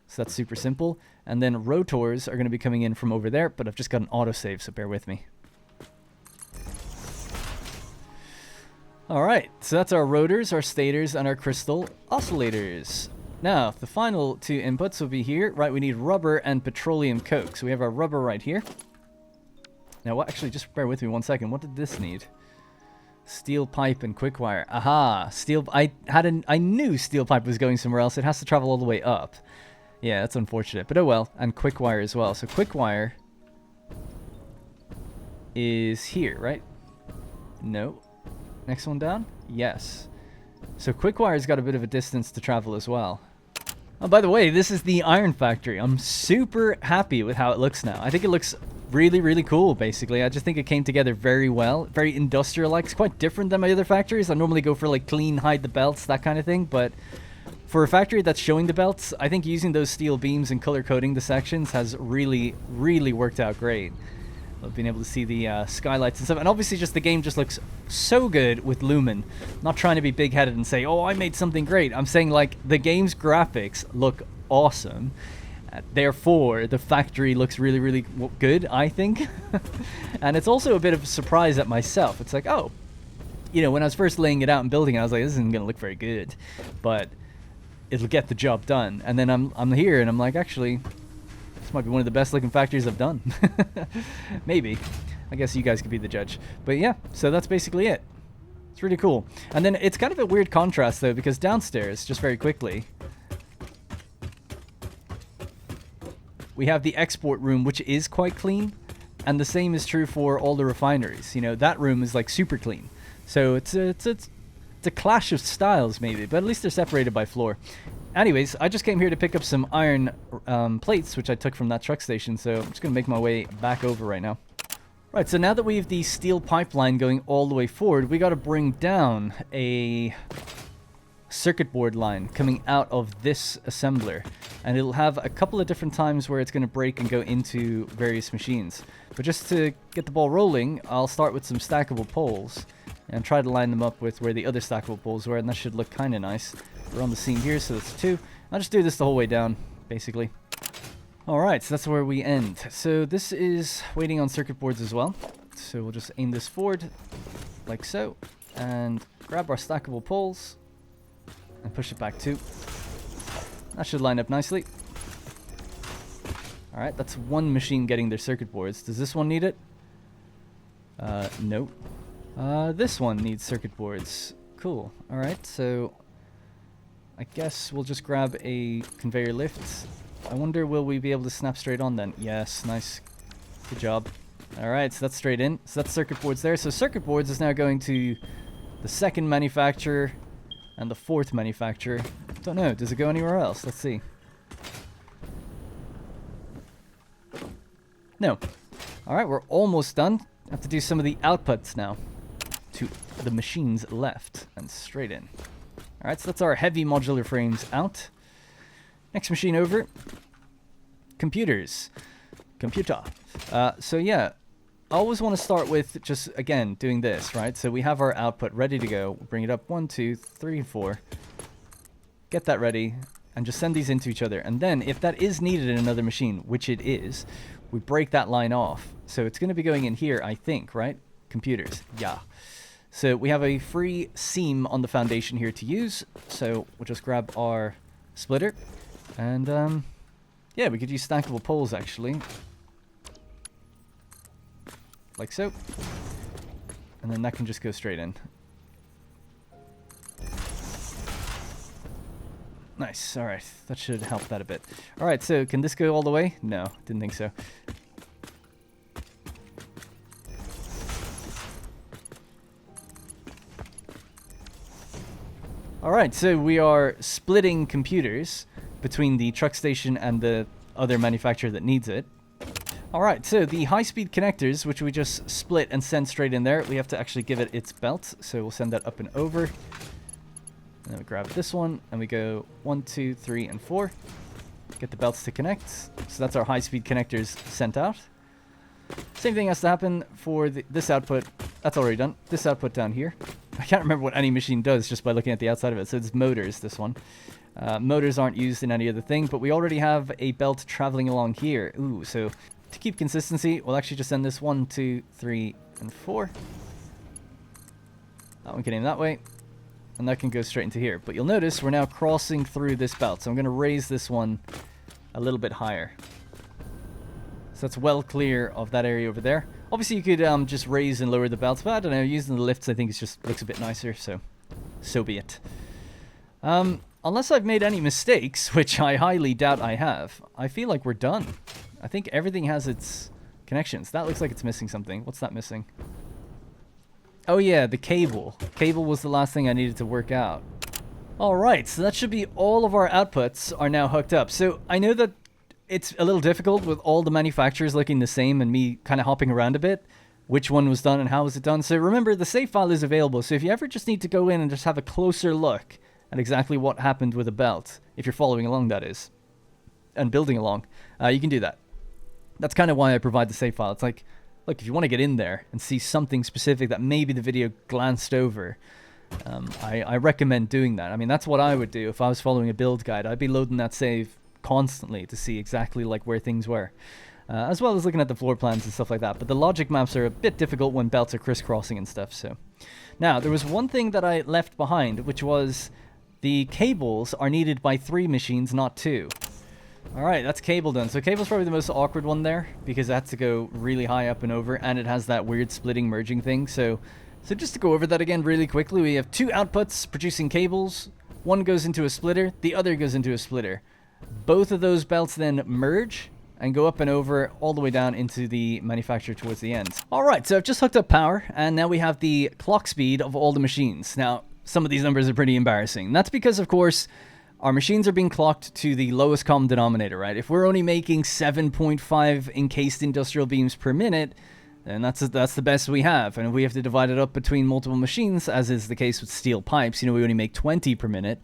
So that's super simple. And then rotors are going to be coming in from over there, but I've just got an autosave, so bear with me. Alright, so that's our rotors, our stators, and our crystal oscillators. Now, the final two inputs will be here. Right, we need rubber and petroleum coke. So we have our rubber right here. Now, what? Actually, just bear with me 1 second. What did this need? Steel pipe and quick wire. Aha! Steel. I knew steel pipe was going somewhere else. It has to travel all the way up. Yeah, that's unfortunate. But oh well. And quick wire as well. So quick wire is here, right? No. Next one down? Yes. So quick wire's got a bit of a distance to travel as well. Oh, by the way, this is the iron factory. I'm super happy with how it looks now. I think it looks really, really cool, basically. I just think it came together very well. Very industrial-like. It's quite different than my other factories. I normally go for, like, clean, hide the belts, that kind of thing. But for a factory that's showing the belts, I think using those steel beams and color coding the sections has really, really worked out great. I've been able to see the skylights and stuff. And obviously just the game just looks so good with Lumen. Not trying to be big-headed and say, oh, I made something great. I'm saying, like, the game's graphics look awesome. Therefore, the factory looks really, really good, I think. And it's also a bit of a surprise at myself. It's like, oh, you know, when I was first laying it out and building it, I was like, this isn't going to look very good. But it'll get the job done. And then I'm here, and I'm like, actually, this might be one of the best looking factories I've done. Maybe. I guess you guys could be the judge. But yeah, so that's basically it. It's really cool. And then it's kind of a weird contrast, though, because downstairs, just very quickly, we have the export room, which is quite clean. And the same is true for all the refineries. You know, that room is like super clean. So it's a clash of styles, maybe. But at least they're separated by floor. Anyways, I just came here to pick up some iron plates, which I took from that truck station. So I'm just going to make my way back over right now. Right, so now that we have the steel pipeline going all the way forward, we got to bring down a circuit board line coming out of this assembler. And it'll have a couple of different times where it's going to break and go into various machines. But just to get the ball rolling, I'll start with some stackable poles and try to line them up with where the other stackable poles were, and that should look kind of nice. We're on the seam here, so that's 2. I'll just do this the whole way down, basically. Alright, so that's where we end. So this is waiting on circuit boards as well. So we'll just aim this forward, like so, and grab our stackable poles, and push it back 2. That should line up nicely. Alright, that's one machine getting their circuit boards. Does this one need it? Nope. This one needs circuit boards. Cool. Alright, so I guess we'll just grab a conveyor lift. I wonder, will we be able to snap straight on then? Yes, nice. Good job. Alright, so that's straight in. So that's circuit boards there. So circuit boards is now going to the second manufacturer and the fourth manufacturer. Don't know, does it go anywhere else? Let's see. No. Alright, we're almost done. Have to do some of the outputs now to the machines left and straight in. Alright, so that's our heavy modular frames out. Next machine over. Computers. Computer. So yeah, I always want to start with just, again, doing this, right? So we have our output ready to go. We'll bring it up 1, 2, 3, 4. Get that ready, and just send these into each other. And then, if that is needed in another machine, which it is, we break that line off. So it's going to be going in here, I think, right? Computers. Yeah. So we have a free seam on the foundation here to use. So we'll just grab our splitter. And, yeah, we could use stackable poles, actually. Like so. And then that can just go straight in. Nice. All right. That should help that a bit. All right. So can this go all the way? No, didn't think so. All right. So we are splitting computers between the truck station and the other manufacturer that needs it. All right. So the high-speed connectors, which we just split and send straight in there, we have to actually give it its belt. So we'll send that up and over. And then we grab this one, and we go 1, 2, 3, and 4. Get the belts to connect. So that's our high-speed connectors sent out. Same thing has to happen for this output. That's already done. This output down here. I can't remember what any machine does just by looking at the outside of it. So it's motors, this one. Motors aren't used in any other thing, but we already have a belt traveling along here. Ooh, so to keep consistency, we'll actually just send this 1, 2, 3, and 4. That one can aim that way. And that can go straight into here. But you'll notice we're now crossing through this belt. So I'm going to raise this one a little bit higher. So that's well clear of that area over there. Obviously, you could just raise and lower the belts. But I don't know, using the lifts, I think it just looks a bit nicer. So be it. Unless I've made any mistakes, which I highly doubt I have, I feel like we're done. I think everything has its connections. That looks like it's missing something. What's that missing? Oh yeah, the cable. Cable was the last thing I needed to work out. Alright, so that should be all of our outputs are now hooked up. So I know that it's a little difficult with all the manufacturers looking the same and me kind of hopping around a bit. Which one was done and how was it done. So remember, the save file is available. So if you ever just need to go in and just have a closer look at exactly what happened with a belt, if you're following along, that is, and building along, you can do that. That's kind of why I provide the save file. It's like, look, if you want to get in there and see something specific that maybe the video glanced over, I recommend doing that. I mean, that's what I would do if I was following a build guide. I'd be loading that save constantly to see exactly like where things were, as well as looking at the floor plans and stuff like that. But the logic maps are a bit difficult when belts are crisscrossing and stuff. So now there was one thing that I left behind, which was the cables are needed by 3 machines, not 2. Alright, that's cable done. So cable's probably the most awkward one there, because it has to go really high up and over, and it has that weird splitting merging thing. So just to go over that again really quickly, we have 2 outputs producing cables. One goes into a splitter, the other goes into a splitter. Both of those belts then merge and go up and over all the way down into the manufacturer towards the end. Alright, so I've just hooked up power, and now we have the clock speed of all the machines. Now, some of these numbers are pretty embarrassing. That's because, of course, our machines are being clocked to the lowest common denominator, right? If we're only making 7.5 encased industrial beams per minute, then that's the best we have. And if we have to divide it up between multiple machines, as is the case with steel pipes, we only make 20 per minute,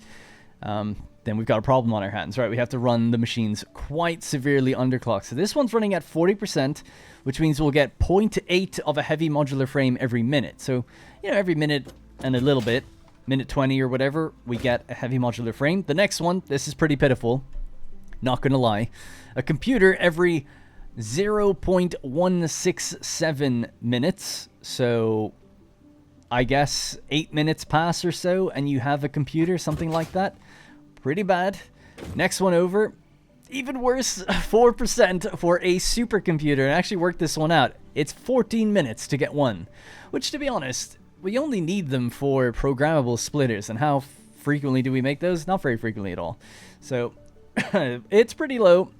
then we've got a problem on our hands, right? We have to run the machines quite severely underclocked. So this one's running at 40%, which means we'll get 0.8 of a heavy modular frame every minute. So, every minute and a little bit, minute 20 or whatever, we get a heavy modular frame. The next one, this is pretty pitiful, not gonna lie. A computer every 0.167 minutes, so I guess 8 minutes pass or so, and you have a computer, something like that. Pretty bad. Next one over, even worse, 4% for a supercomputer. And I actually worked this one out. It's 14 minutes to get one, which, to be honest, we only need them for programmable splitters, and how frequently do we make those? Not very frequently at all. So it's pretty low,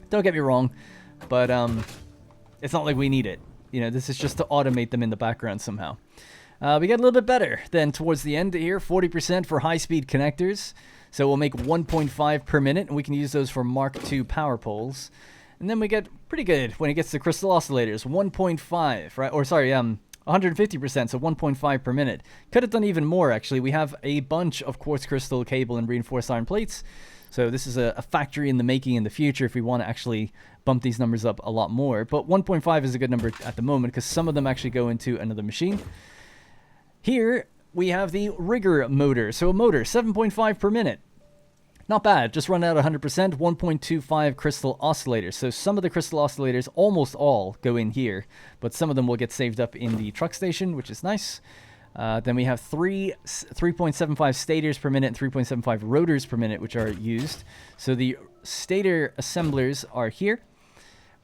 don't get me wrong, but it's not like we need it. This is just to automate them in the background somehow. We get a little bit better then towards the end here, 40% for high-speed connectors. So we'll make 1.5 per minute, and we can use those for Mark II power poles. And then we get pretty good when it gets to crystal oscillators, 1.5, right? Or sorry, 150%, so 1.5 per minute. Could have done even more, actually. We have a bunch of quartz crystal cable and reinforced iron plates. So this is a factory in the making in the future if we want to actually bump these numbers up a lot more. But 1.5 is a good number at the moment because some of them actually go into another machine. Here we have the rigger motor. So a motor, 7.5 per minute. Not bad, just run out 100%, 1.25 crystal oscillators. So some of the crystal oscillators, almost all, go in here, but some of them will get saved up in the truck station, which is nice. Then we have 3.75 stators per minute and 3.75 rotors per minute, which are used. So the stator assemblers are here,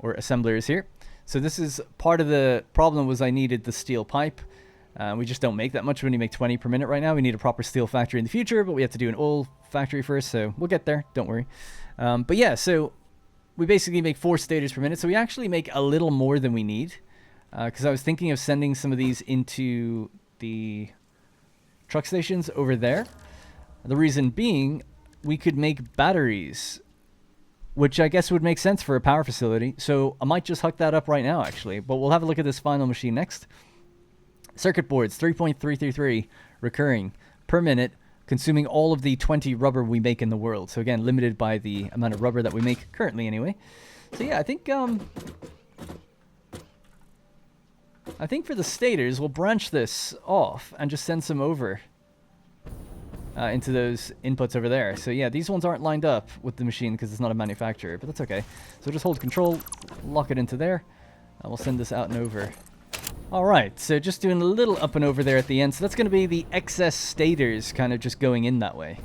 or assemblers here. So this is part of the problem was I needed the steel pipe. We just don't make that much. We only make 20 per minute right now. We need a proper steel factory in the future, but we have to do an oil factory first, so we'll get there. Don't worry. But yeah, so we basically make 4 stators per minute. So we actually make a little more than we need, because I was thinking of sending some of these into the truck stations over there. The reason being, we could make batteries, which I guess would make sense for a power facility. So I might just hook that up right now, actually. But we'll have a look at this final machine next. Circuit boards, 3.333 recurring per minute, consuming all of the 20 rubber we make in the world. So again, limited by the amount of rubber that we make currently anyway. So yeah, I think for the stators, we'll branch this off and just send some over into those inputs over there. So yeah, these ones aren't lined up with the machine because it's not a manufacturer, but that's okay. So just hold control, lock it into there, and we'll send this out and over. Alright, so just doing a little up and over there at the end. So that's going to be the excess stators kind of just going in that way,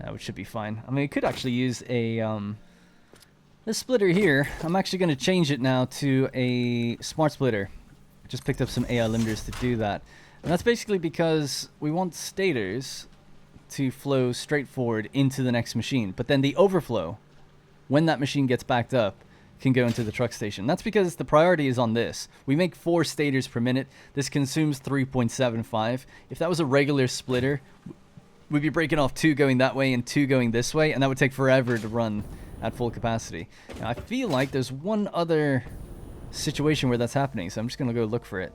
which should be fine. I mean, we could actually use this splitter here. I'm actually going to change it now to a smart splitter. I just picked up some AI limiters to do that. And that's basically because we want stators to flow straight forward into the next machine. But then the overflow, when that machine gets backed up, can go into the truck station. That's because the priority is on this. We make 4 stators per minute. This consumes 3.75. If that was a regular splitter, we'd be breaking off 2 going that way and 2 going this way, and that would take forever to run at full capacity. Now, I feel like there's one other situation where that's happening, so I'm just going to go look for it.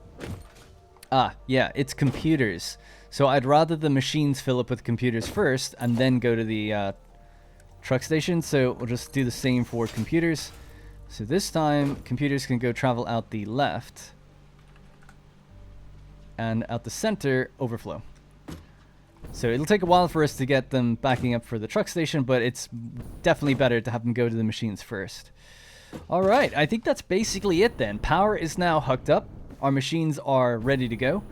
Ah, yeah, it's computers. So I'd rather the machines fill up with computers first and then go to the truck station. So we'll just do the same for computers. So this time, computers can go travel out the left, and out the center, overflow. So it'll take a while for us to get them backing up for the truck station, but it's definitely better to have them go to the machines first. Alright, I think that's basically it then. Power is now hooked up. Our machines are ready to go.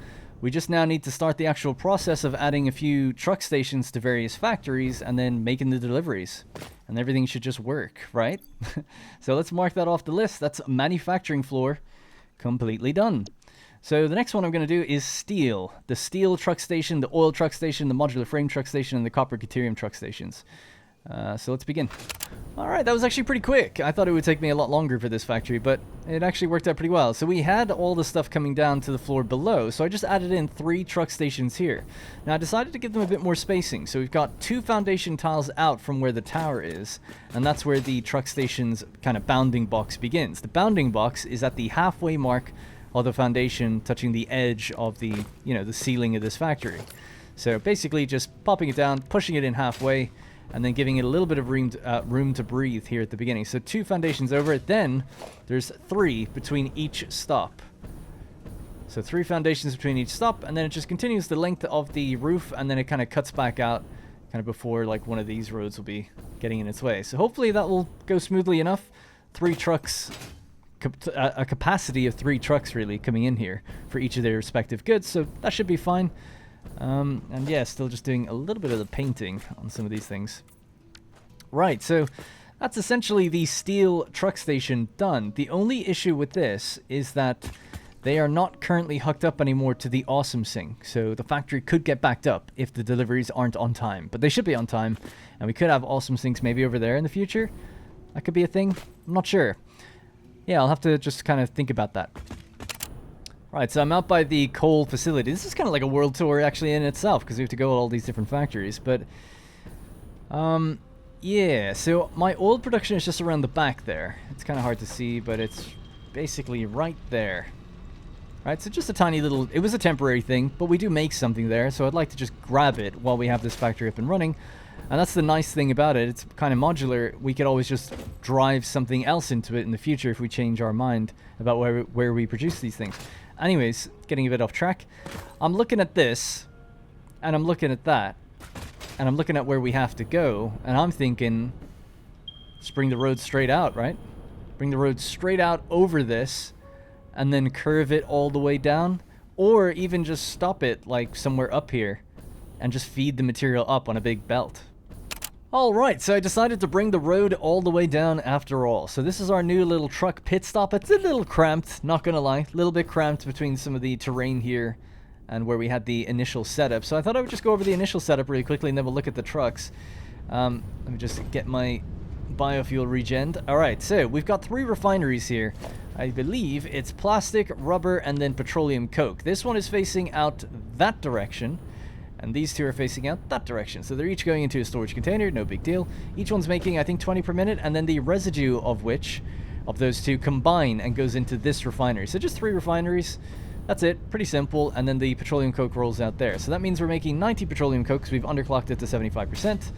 We just now need to start the actual process of adding a few truck stations to various factories and then making the deliveries. And everything should just work, right? So let's mark that off the list. That's manufacturing floor completely done. So the next one I'm going to do is steel. The steel truck station, the oil truck station, the modular frame truck station, and the copper deuterium truck stations. So let's begin. Alright, that was actually pretty quick. I thought it would take me a lot longer for this factory, but it actually worked out pretty well. So we had all the stuff coming down to the floor below, so I just added in 3 truck stations here. Now I decided to give them a bit more spacing, so we've got 2 foundation tiles out from where the tower is, and that's where the truck station's kind of bounding box begins. The bounding box is at the halfway mark of the foundation, touching the edge of the, the ceiling of this factory. So basically just popping it down, pushing it in halfway, and then giving it a little bit of room to breathe here at the beginning. So 2 foundations over it, then there's 3 between each stop. So 3 foundations between each stop, and then it just continues the length of the roof, and then it kind of cuts back out kind of before like one of these roads will be getting in its way. So hopefully that will go smoothly enough. 3 trucks, a capacity of 3 trucks really coming in here for each of their respective goods, so that should be fine. And yeah, still just doing a little bit of the painting on some of these things. Right, so that's essentially the steel truck station done. The only issue with this is that they are not currently hooked up anymore to the awesome sink. So the factory could get backed up if the deliveries aren't on time. But they should be on time, and we could have awesome sinks maybe over there in the future. That could be a thing. I'm not sure. Yeah, I'll have to just kind of think about that. Right, so I'm out by the coal facility. This is kind of like a world tour actually in itself, because we have to go to all these different factories. But Yeah, so my oil production is just around the back there. It's kind of hard to see, but it's basically right there. Right, so just a tiny little... It was a temporary thing, but we do make something there, so I'd like to just grab it while we have this factory up and running. And that's the nice thing about it. It's kind of modular. We could always just drive something else into it in the future if we change our mind about where we produce these things. Anyways, getting a bit off track. I'm looking at this, and I'm looking at that, and I'm looking at where we have to go, and I'm thinking, let's bring the road straight out, right? Bring the road straight out over this, and then curve it all the way down, or even just stop it like somewhere up here and just feed the material up on a big belt. Alright, so I decided to bring the road all the way down after all. So this is our new little truck pit stop. It's a little cramped, not gonna lie. A little bit cramped between some of the terrain here and where we had the initial setup. So I thought I would just go over the initial setup really quickly and then we'll look at the trucks. Let me just get my biofuel regened. Alright, so we've got 3 refineries here. I believe it's plastic, rubber, and then petroleum coke. This one is facing out that direction, and these 2 are facing out that direction. So they're each going into a storage container, no big deal. Each one's making, I think, 20 per minute, and then the residue of those 2 combine and goes into this refinery. So just 3 refineries. That's it, pretty simple, and then the petroleum coke rolls out there. So that means we're making 90 petroleum coke, because we've underclocked it to 75%.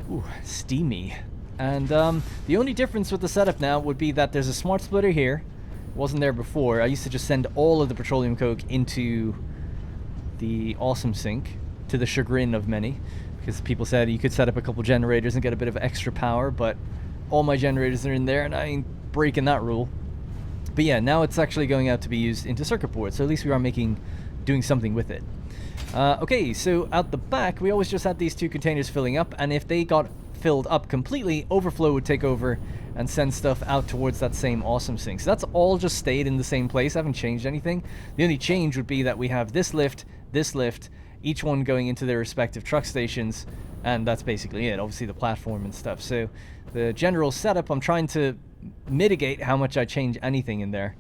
Ooh, steamy. And the only difference with the setup now would be that there's a smart splitter here. It wasn't there before. I used to just send all of the petroleum coke into the awesome sink, to the chagrin of many, because people said you could set up a couple generators and get a bit of extra power, but all my generators are in there and I ain't breaking that rule. But yeah, now it's actually going out to be used into circuit boards, so at least we are doing something with it. Okay, so out the back, we always just had these 2 containers filling up, and if they got filled up completely, overflow would take over and send stuff out towards that same awesome sink. So that's all just stayed in the same place. I haven't changed anything. The only change would be that we have this lift, each one going into their respective truck stations, and that's basically it. Obviously the platform and stuff. So the general setup, I'm trying to mitigate how much I change anything in there.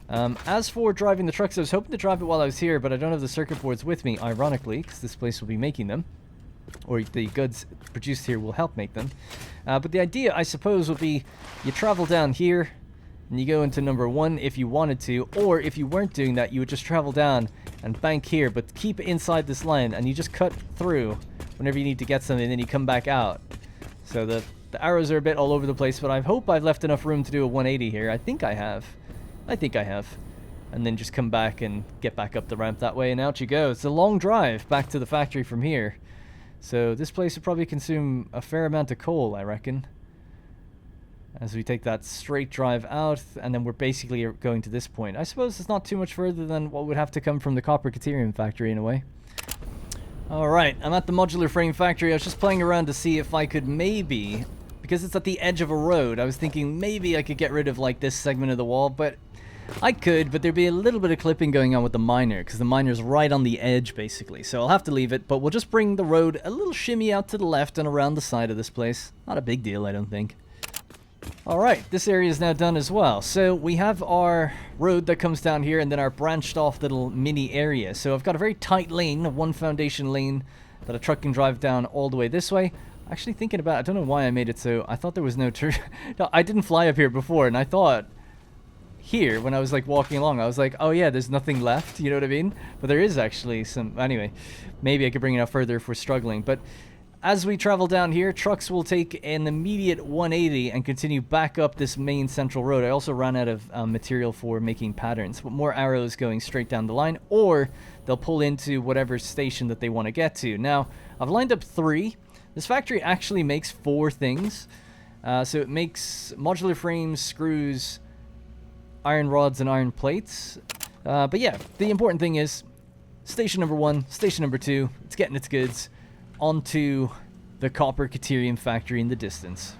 As for driving the trucks, I was hoping to drive it while I was here, but I don't have the circuit boards with me, ironically, because this place will be making them. Or the goods produced here will help make them. But the idea, I suppose, would be you travel down here and you go into number 1 if you wanted to, or if you weren't doing that, you would just travel down and bank here, but keep inside this line, and you just cut through whenever you need to get something, and then you come back out. So the arrows are a bit all over the place, but I hope I've left enough room to do a 180 here. I think I have. And then just come back and get back up the ramp that way, and out you go. It's a long drive back to the factory from here. So this place will probably consume a fair amount of coal, I reckon, as we take that straight drive out, and then we're basically going to this point. I suppose it's not too much further than what would have to come from the copper caterium factory in a way. Alright, I'm at the modular frame factory. I was just playing around to see if I could maybe, because it's at the edge of a road, I was thinking maybe I could get rid of like this segment of the wall, but I could, but there'd be a little bit of clipping going on with the miner, because the miner's right on the edge, basically. So I'll have to leave it, but we'll just bring the road a little shimmy out to the left and around the side of this place. Not a big deal, I don't think. Alright, this area is now done as well. So we have our road that comes down here, and then our branched off little mini area. So I've got a very tight lane, one foundation lane, that a truck can drive down all the way this way. Actually thinking about it, I don't know why I made it so. I thought there was no no, I didn't fly up here before, and I thought here, when I was like walking along, I was like, oh yeah, there's nothing left, you know what I mean? But there is actually some. Anyway, maybe I could bring it out further if we're struggling. But as we travel down here, trucks will take an immediate 180 and continue back up this main central road. I also ran out of material for making patterns, but more arrows going straight down the line, or they'll pull into whatever station that they want to get to. Now, I've lined up 3. This factory actually makes 4 things. So it makes modular frames, screws, iron rods, and iron plates. But yeah, the important thing is station number 1, station number 2, it's getting its goods onto the copper caterium factory in the distance.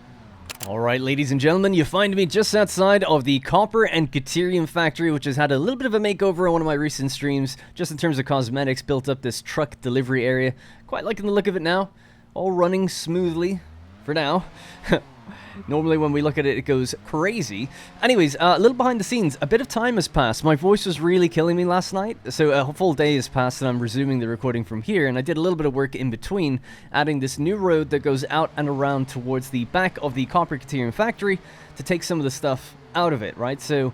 Alright, ladies and gentlemen, you find me just outside of the copper and caterium factory, which has had a little bit of a makeover on one of my recent streams, just in terms of cosmetics. Built up this truck delivery area. Quite liking the look of it now. All running smoothly for now. Normally when we look at it, it goes crazy. Anyways, a little behind the scenes. A bit of time has passed. My voice was really killing me last night, so a full day has passed and I'm resuming the recording from here, and I did a little bit of work in between, adding this new road that goes out and around towards the back of the copper Caterium factory to take some of the stuff out of it, right? So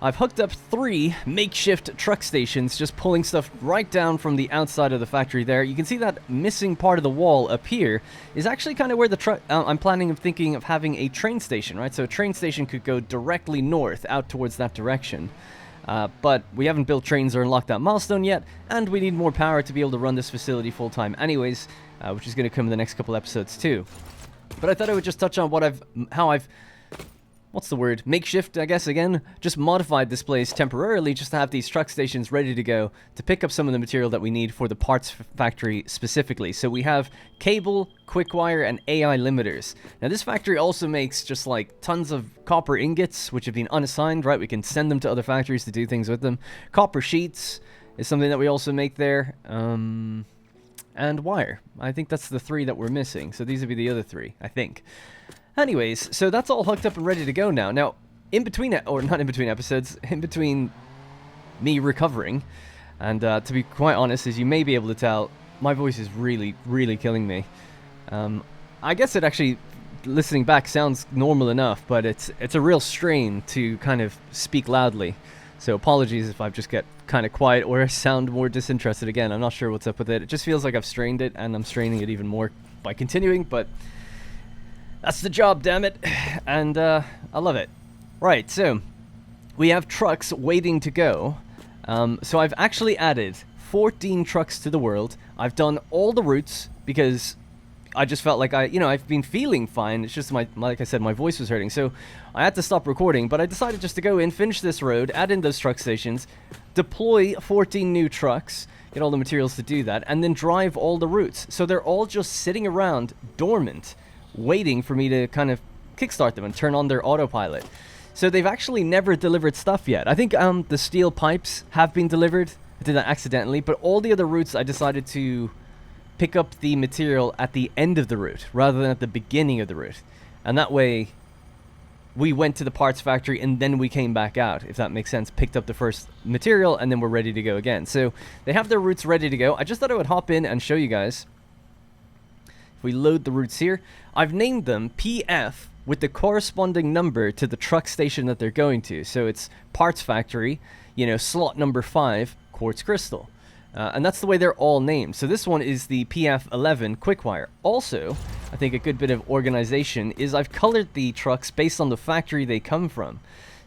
I've hooked up 3 makeshift truck stations, just pulling stuff right down from the outside of the factory there. You can see that missing part of the wall up here is actually kind of where the truck... I'm thinking of having a train station, right? So a train station could go directly north, out towards that direction. But we haven't built trains or unlocked that milestone yet, and we need more power to be able to run this facility full-time anyways, which is going to come in the next couple episodes too. But I thought I would just touch on how I've... what's the word? Makeshift, I guess, again. Just modified this place temporarily just to have these truck stations ready to go to pick up some of the material that we need for the parts factory specifically. So we have cable, quick wire, and AI limiters. Now this factory also makes just like tons of copper ingots, which have been unassigned, right? We can send them to other factories to do things with them. Copper sheets is something that we also make there. And wire. I think that's the 3 that we're missing. So these would be the other 3, I think. Anyways, so that's all hooked up and ready to go now. Now, in between, or not in between episodes, in between me recovering, and to be quite honest, as you may be able to tell, my voice is really, really killing me. I guess it actually, listening back, sounds normal enough, but it's a real strain to kind of speak loudly. So apologies if I just get kind of quiet or sound more disinterested again. I'm not sure what's up with it. It just feels like I've strained it, and I'm straining it even more by continuing, but... that's the job, damn it. And I love it. Right, so we have trucks waiting to go. So I've actually added 14 trucks to the world. I've done all the routes because I just felt like I've been feeling fine. It's just like I said, my voice was hurting. So I had to stop recording, but I decided just to go in, finish this road, add in those truck stations, deploy 14 new trucks, get all the materials to do that, and then drive all the routes. So they're all just sitting around dormant, waiting for me to kind of kickstart them and turn on their autopilot. So they've actually never delivered stuff yet. I think the steel pipes have been delivered. I did that accidentally, but all the other routes I decided to pick up the material at the end of the route rather than at the beginning of the route. And that way we went to the parts factory and then we came back out, if that makes sense. Picked up the first material and then we're ready to go again. So they have their routes ready to go. I just thought I would hop in and show you guys. We load the routes here. I've named them PF with the corresponding number to the truck station that they're going to. So it's parts factory, slot number 5, quartz crystal. And that's the way they're all named. So this one is the PF11 quickwire. Also, I think a good bit of organization is I've colored the trucks based on the factory they come from.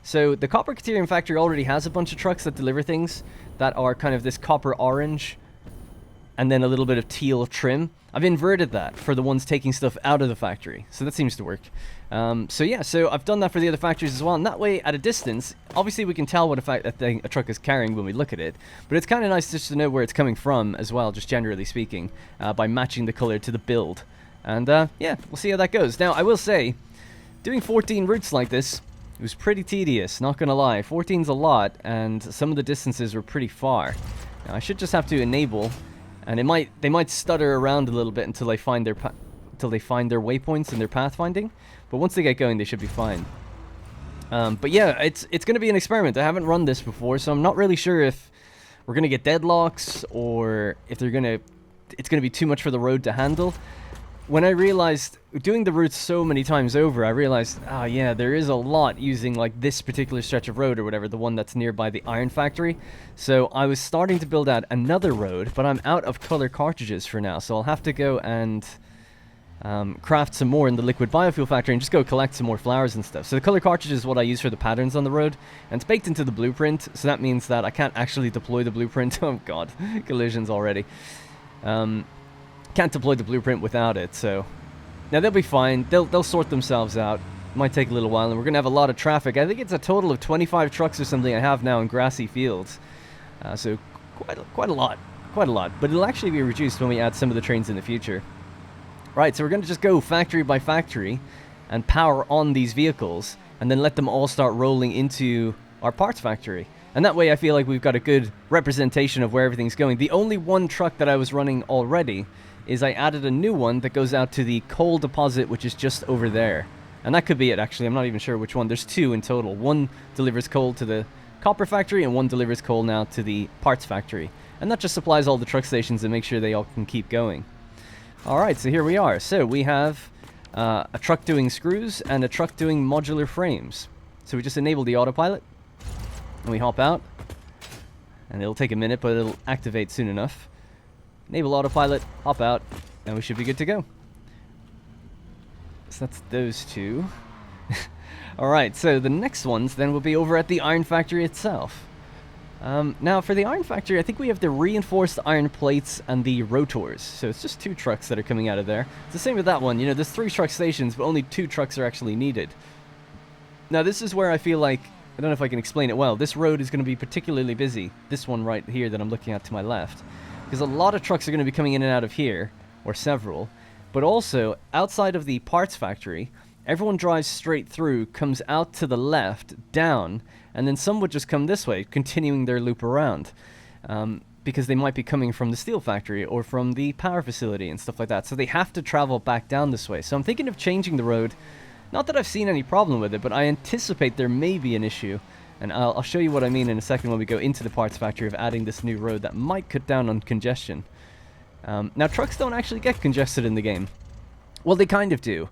So the copper Caterium factory already has a bunch of trucks that deliver things that are kind of this copper orange and then a little bit of teal trim. I've inverted that for the ones taking stuff out of the factory, so that seems to work. So I've done that for the other factories as well, and that way, at a distance, obviously we can tell what a truck is carrying when we look at it, but it's kind of nice just to know where it's coming from as well, just generally speaking, by matching the color to the build. And yeah, we'll see how that goes. Now, I will say, doing 14 routes like this, it was pretty tedious, not gonna lie. 14's a lot, and some of the distances were pretty far. Now, I should just have to enable... and they might stutter around a little bit until they find their waypoints and their pathfinding. But once they get going, they should be fine. But yeah, it's going to be an experiment. I haven't run this before, so I'm not really sure if we're going to get deadlocks or if it's going to be too much for the road to handle. When I realized, doing the routes so many times over, I realized, yeah, there is a lot using like this particular stretch of road or whatever, the one that's nearby the iron factory. So I was starting to build out another road, but I'm out of color cartridges for now. So I'll have to go and craft some more in the liquid biofuel factory and just go collect some more flowers and stuff. So the color cartridge is what I use for the patterns on the road, and it's baked into the blueprint. So that means that I can't actually deploy the blueprint. Oh god, collisions already. Can't deploy the blueprint without it, so now they'll be fine. They'll sort themselves out. Might take a little while, and we're gonna have a lot of traffic. I think it's a total of 25 trucks or something I have now in grassy fields, so quite a lot, but it'll actually be reduced when we add some of the trains in the future. Right, so we're gonna just go factory by factory and power on these vehicles and then let them all start rolling into our parts factory. And that way I feel like we've got a good representation of where everything's going. The only one truck that I was running already is I added a new one that goes out to the coal deposit, which is just over there. And that could be it, actually. I'm not even sure which one. There's 2 in total. One delivers coal to the copper factory, and one delivers coal now to the parts factory. And that just supplies all the truck stations and makes sure they all can keep going. Alright, so here we are. So we have a truck doing screws and a truck doing modular frames. So we just enable the autopilot, and we hop out. And it'll take a minute, but it'll activate soon enough. Enable autopilot, hop out, and we should be good to go. So that's those 2. Alright, so the next ones then will be over at the iron factory itself. Now, for the iron factory, I think we have the reinforced iron plates and the rotors. So it's just 2 trucks that are coming out of there. It's the same with that one. You know, there's 3 truck stations, but only 2 trucks are actually needed. Now, this is where I feel like, I don't know if I can explain it well, this road is going to be particularly busy. This one right here that I'm looking at to my left. Because a lot of trucks are going to be coming in and out of here, or several. But also, outside of the parts factory, everyone drives straight through, comes out to the left, down, and then some would just come this way, continuing their loop around. Because they might be coming from the steel factory or from the power facility and stuff like that. So they have to travel back down this way. So I'm thinking of changing the road. Not that I've seen any problem with it, but I anticipate there may be an issue. And I'll show you what I mean in a second when we go into the parts factory of adding this new road that might cut down on congestion. Now, trucks don't actually get congested in the game. Well, they kind of do.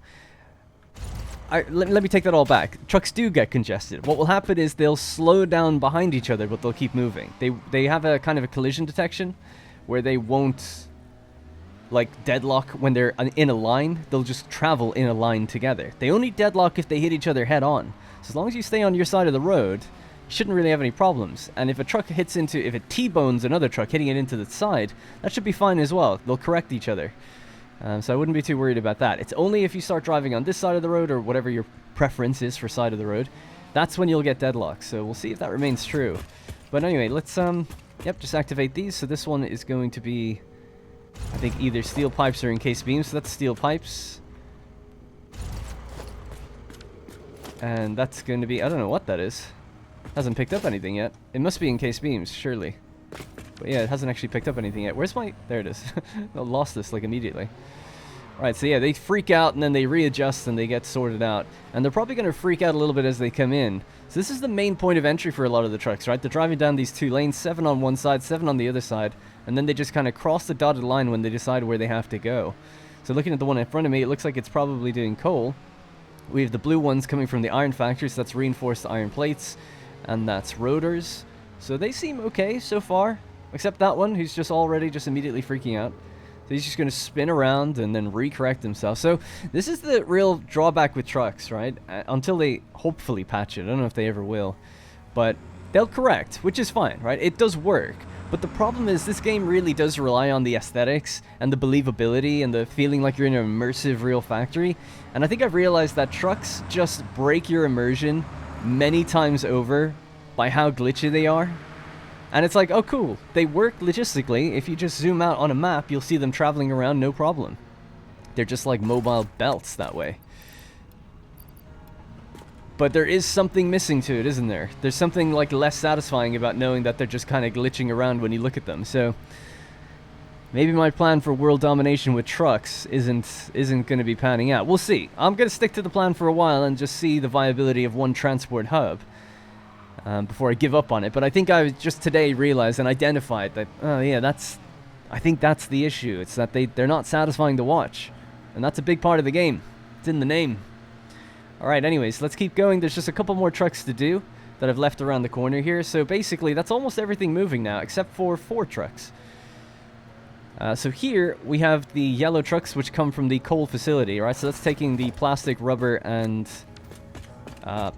Let me take that all back. Trucks do get congested. What will happen is they'll slow down behind each other, but they'll keep moving. They have a kind of a collision detection where they won't, like, deadlock when they're in a line. They'll just travel in a line together. They only deadlock if they hit each other head on. So as long as you stay on your side of the road, you shouldn't really have any problems. And if a truck hits into, if it T-bones another truck hitting it into the side, that should be fine as well. They'll correct each other. So I wouldn't be too worried about that. It's only if you start driving on this side of the road or whatever your preference is for side of the road, that's when you'll get deadlocks. So we'll see if that remains true. But anyway, let's just activate these. So this one is going to be, I think, either steel pipes or encased beams. So that's steel pipes. And that's going to be, I don't know what that is. Hasn't picked up anything yet. It must be encased beams, surely. But yeah, it hasn't actually picked up anything yet. Where's my... There it is. I lost this, like, immediately. Alright, so yeah, they freak out and then they readjust and they get sorted out. And they're probably going to freak out a little bit as they come in. So this is the main point of entry for a lot of the trucks, right? They're driving down these 2 lanes, 7 on one side, 7 on the other side. And then they just kind of cross the dotted line when they decide where they have to go. So looking at the one in front of me, it looks like it's probably doing coal. We have the blue ones coming from the iron factory, so that's reinforced iron plates. And that's rotors. So they seem okay so far. Except that one, who's just already just immediately freaking out. So he's just going to spin around and then recorrect himself. So this is the real drawback with trucks, right? Until they hopefully patch it. I don't know if they ever will. But they'll correct, which is fine, right? It does work. But the problem is this game really does rely on the aesthetics and the believability and the feeling like you're in an immersive real factory. And I think I've realized that trucks just break your immersion many times over by how glitchy they are. And it's like, oh cool, they work logistically. If you just zoom out on a map, you'll see them traveling around no problem. They're just like mobile belts that way. But there is something missing to it, isn't there? There's something like less satisfying about knowing that they're just kind of glitching around when you look at them. So maybe my plan for world domination with trucks isn't going to be panning out. We'll see. I'm going to stick to the plan for a while and just see the viability of one transport hub. Before I give up on it. But I think I just today realized and identified that, oh yeah, I think that's the issue. It's that they're not satisfying to watch. And that's a big part of the game. It's in the name. Alright, anyways, let's keep going. There's just a couple more trucks to do that I've left around the corner here. So basically, that's almost everything moving now, except for 4 trucks. So here, we have the yellow trucks, which come from the coal facility, right? So that's taking the plastic, rubber, and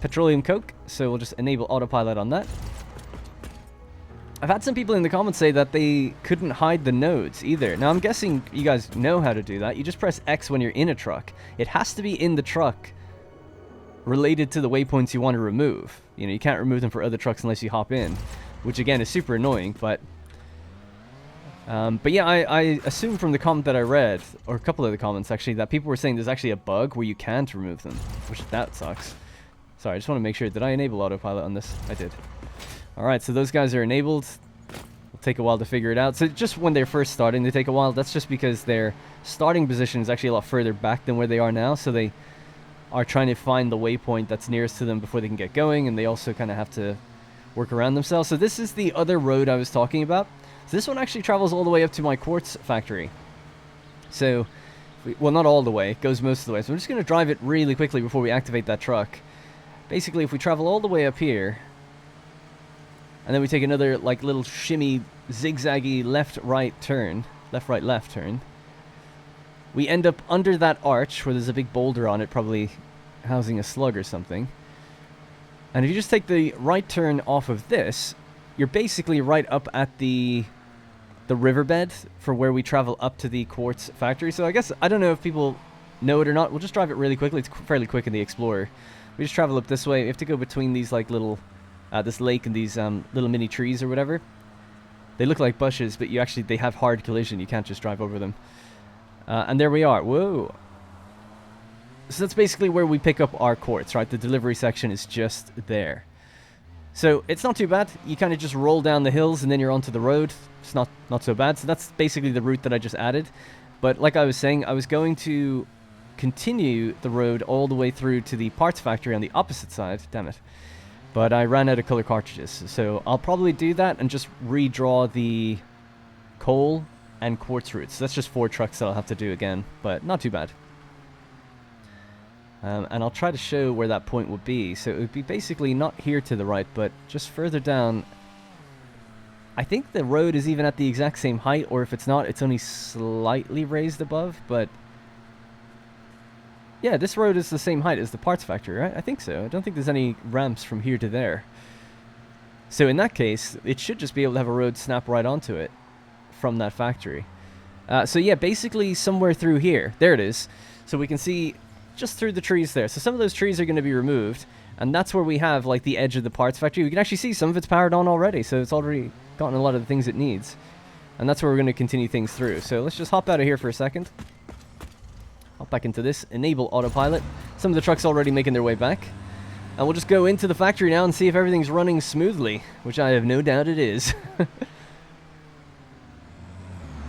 petroleum coke. So we'll just enable autopilot on that. I've had some people in the comments say that they couldn't hide the nodes either. Now I'm guessing you guys know how to do that. You just press X when you're in a truck. It has to be in the truck related to the waypoints you want to remove. You know, you can't remove them for other trucks unless you hop in, which again is super annoying, but yeah, I assume from the comment that I read, or a couple of the comments actually, that people were saying there's actually a bug where you can't remove them, which that sucks. Sorry, I just want to make sure. Did I enable autopilot on this? I did. Alright, so those guys are enabled. It'll take a while to figure it out. So just when they're first starting, they take a while. That's just because their starting position is actually a lot further back than where they are now. So they are trying to find the waypoint that's nearest to them before they can get going, and they also kind of have to work around themselves. So this is the other road I was talking about. So this one actually travels all the way up to my quartz factory. So, well, not all the way. It goes most of the way. So I'm just going to drive it really quickly before we activate that truck. Basically, if we travel all the way up here, and then we take another, like, little shimmy, zigzaggy left-right turn, left-right-left turn, we end up under that arch where there's a big boulder on it, probably housing a slug or something. And if you just take the right turn off of this, you're basically right up at the riverbed for where we travel up to the quartz factory. So I guess, I don't know if people know it or not. We'll just drive it really quickly. It's fairly quick in the Explorer. We just travel up this way. We have to go between these, like, little, this lake and these little mini trees or whatever. They look like bushes, but they have hard collision. You can't just drive over them. And there we are. Whoa. So that's basically where we pick up our quartz, right? The delivery section is just there. So it's not too bad. You kind of just roll down the hills and then you're onto the road. It's not so bad. So that's basically the route that I just added. But like I was saying, I was going to continue the road all the way through to the parts factory on the opposite side. Damn it. But I ran out of color cartridges. So I'll probably do that and just redraw the coal and quartz routes. So that's just 4 trucks that I'll have to do again. But not too bad. And I'll try to show where that point would be. So it would be basically not here to the right, but just further down. I think the road is even at the exact same height, or if it's not, it's only slightly raised above. But yeah, this road is the same height as the parts factory, right? I think so. I don't think there's any ramps from here to there. So in that case, it should just be able to have a road snap right onto it from that factory. So yeah, basically somewhere through here. There it is. So we can see just through the trees there. So some of those trees are going to be removed, and that's where we have, like, the edge of the parts factory. We can actually see some of it's powered on already, so it's already gotten a lot of the things it needs. And that's where we're going to continue things through. So let's just hop out of here for a second. Hop back into this. Enable autopilot. Some of the trucks already making their way back. And we'll just go into the factory now and see if everything's running smoothly, which I have no doubt it is.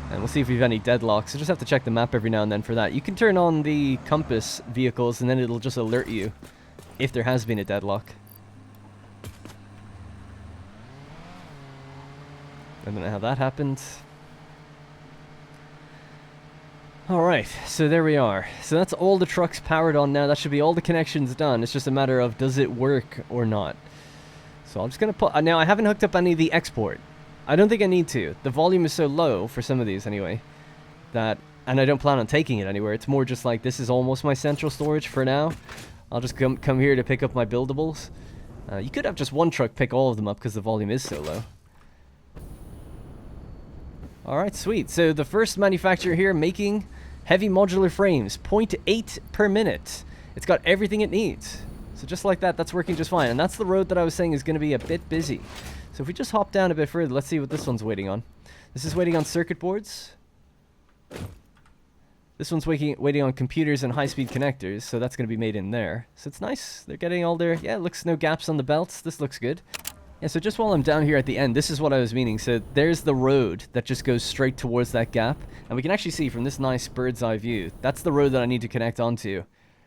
And we'll see if we have any deadlocks. So just have to check the map every now and then for that. You can turn on the compass vehicles and then it'll just alert you if there has been a deadlock. I don't know how that happened. Alright, so there we are. So that's all the trucks powered on now. That should be all the connections done. It's just a matter of, does it work or not? So I'm just going to put... now, I haven't hooked up any of the export. I don't think I need to. The volume is so low, for some of these anyway, that... And I don't plan on taking it anywhere. It's more just like, this is almost my central storage for now. I'll just come here to pick up my buildables. You could have just one truck pick all of them up because the volume is so low. Alright, sweet. So the first manufacturer here making heavy modular frames. 0.8 per minute. It's got everything it needs. So just like that, that's working just fine. And that's the road that I was saying is going to be a bit busy. So if we just hop down a bit further, let's see what this one's waiting on. This is waiting on circuit boards. This one's waiting on computers and high-speed connectors, so that's going to be made in there. So it's nice. They're getting all their... Yeah, looks no gaps on the belts. This looks good. Yeah, so just while I'm down here at the end, this is what I was meaning. So there's the road that just goes straight towards that gap. And we can actually see from this nice bird's eye view, that's the road that I need to connect onto.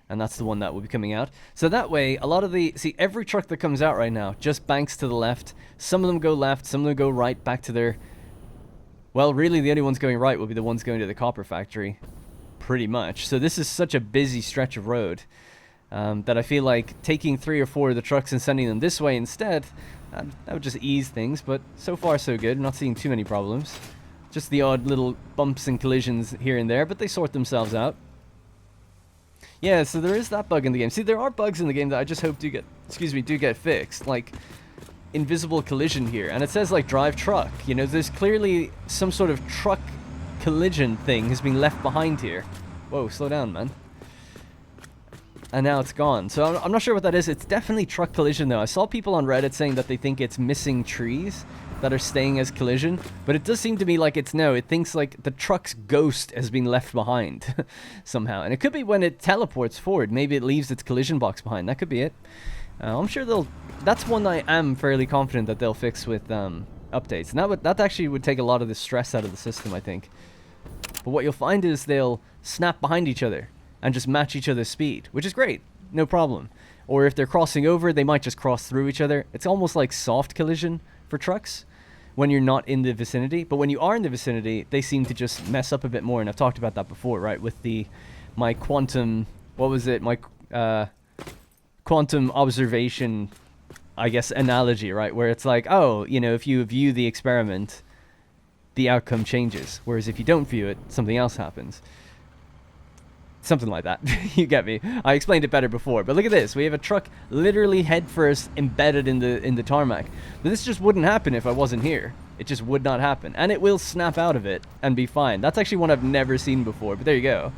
And that's the one that will be coming out. So that way, a lot of the... See, every truck that comes out right now just banks to the left. Some of them go left, some of them go right, back to their... Well, really, the only ones going right will be the ones going to the copper factory. Pretty much. So this is such a busy stretch of road that I feel like taking 3 or 4 of the trucks and sending them this way instead, that would just ease things. But so far, so good. I'm not seeing too many problems. Just the odd little bumps and collisions here and there, but they sort themselves out. Yeah, so there is that bug in the game. See, there are bugs in the game that I just hope do get fixed. Like, invisible collision here. And it says, like, drive truck. You know, there's clearly some sort of truck collision thing has been left behind here. Whoa, slow down, man. And now it's gone. So I'm not sure what that is. It's definitely truck collision, though. I saw people on Reddit saying that they think it's missing trees that are staying as collision, but it does seem to me like it's no. It thinks like the truck's ghost has been left behind somehow. And it could be when it teleports forward. Maybe it leaves its collision box behind. That could be it. I'm sure they'll... That's one I am fairly confident that they'll fix with updates. And that actually would take a lot of the stress out of the system, I think. But what you'll find is they'll snap behind each other and just match each other's speed, which is great. no problem. Or if they're crossing over, they might just cross through each other. It's almost like soft collision for trucks when you're not in the vicinity. But when you are in the vicinity, they seem to just mess up a bit more. And I've talked about that before, right? With my quantum, what was it? My quantum observation, I guess, analogy, right? Where it's like, oh, you know, if you view the experiment, the outcome changes. Whereas if you don't view it, something else happens. Something like that. You get me. I explained it better before. But look at this. We have a truck literally headfirst embedded in the tarmac. But this just wouldn't happen if I wasn't here. It just would not happen. And it will snap out of it and be fine. That's actually one I've never seen before. But there you go.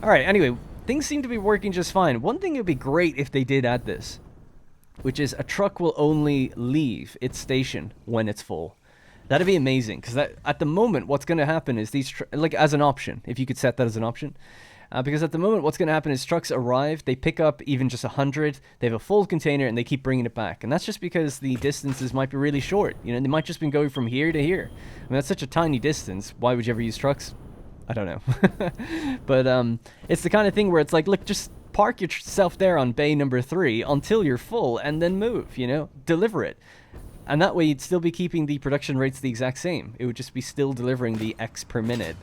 Alright, anyway. Things seem to be working just fine. One thing it would be great if they did add this, which is a truck will only leave its station when it's full. That'd be amazing, because at the moment, what's going to happen is like as an option, if you could set that as an option, because at the moment, what's going to happen is trucks arrive, they pick up even just 100, they have a full container, and they keep bringing it back. And that's just because the distances might be really short. You know, they might just been going from here to here. I mean, that's such a tiny distance. Why would you ever use trucks? I don't know. But it's the kind of thing where it's like, look, just park yourself there on bay number 3 until you're full, and then move, you know, deliver it. And that way, you'd still be keeping the production rates the exact same. It would just be still delivering the X per minute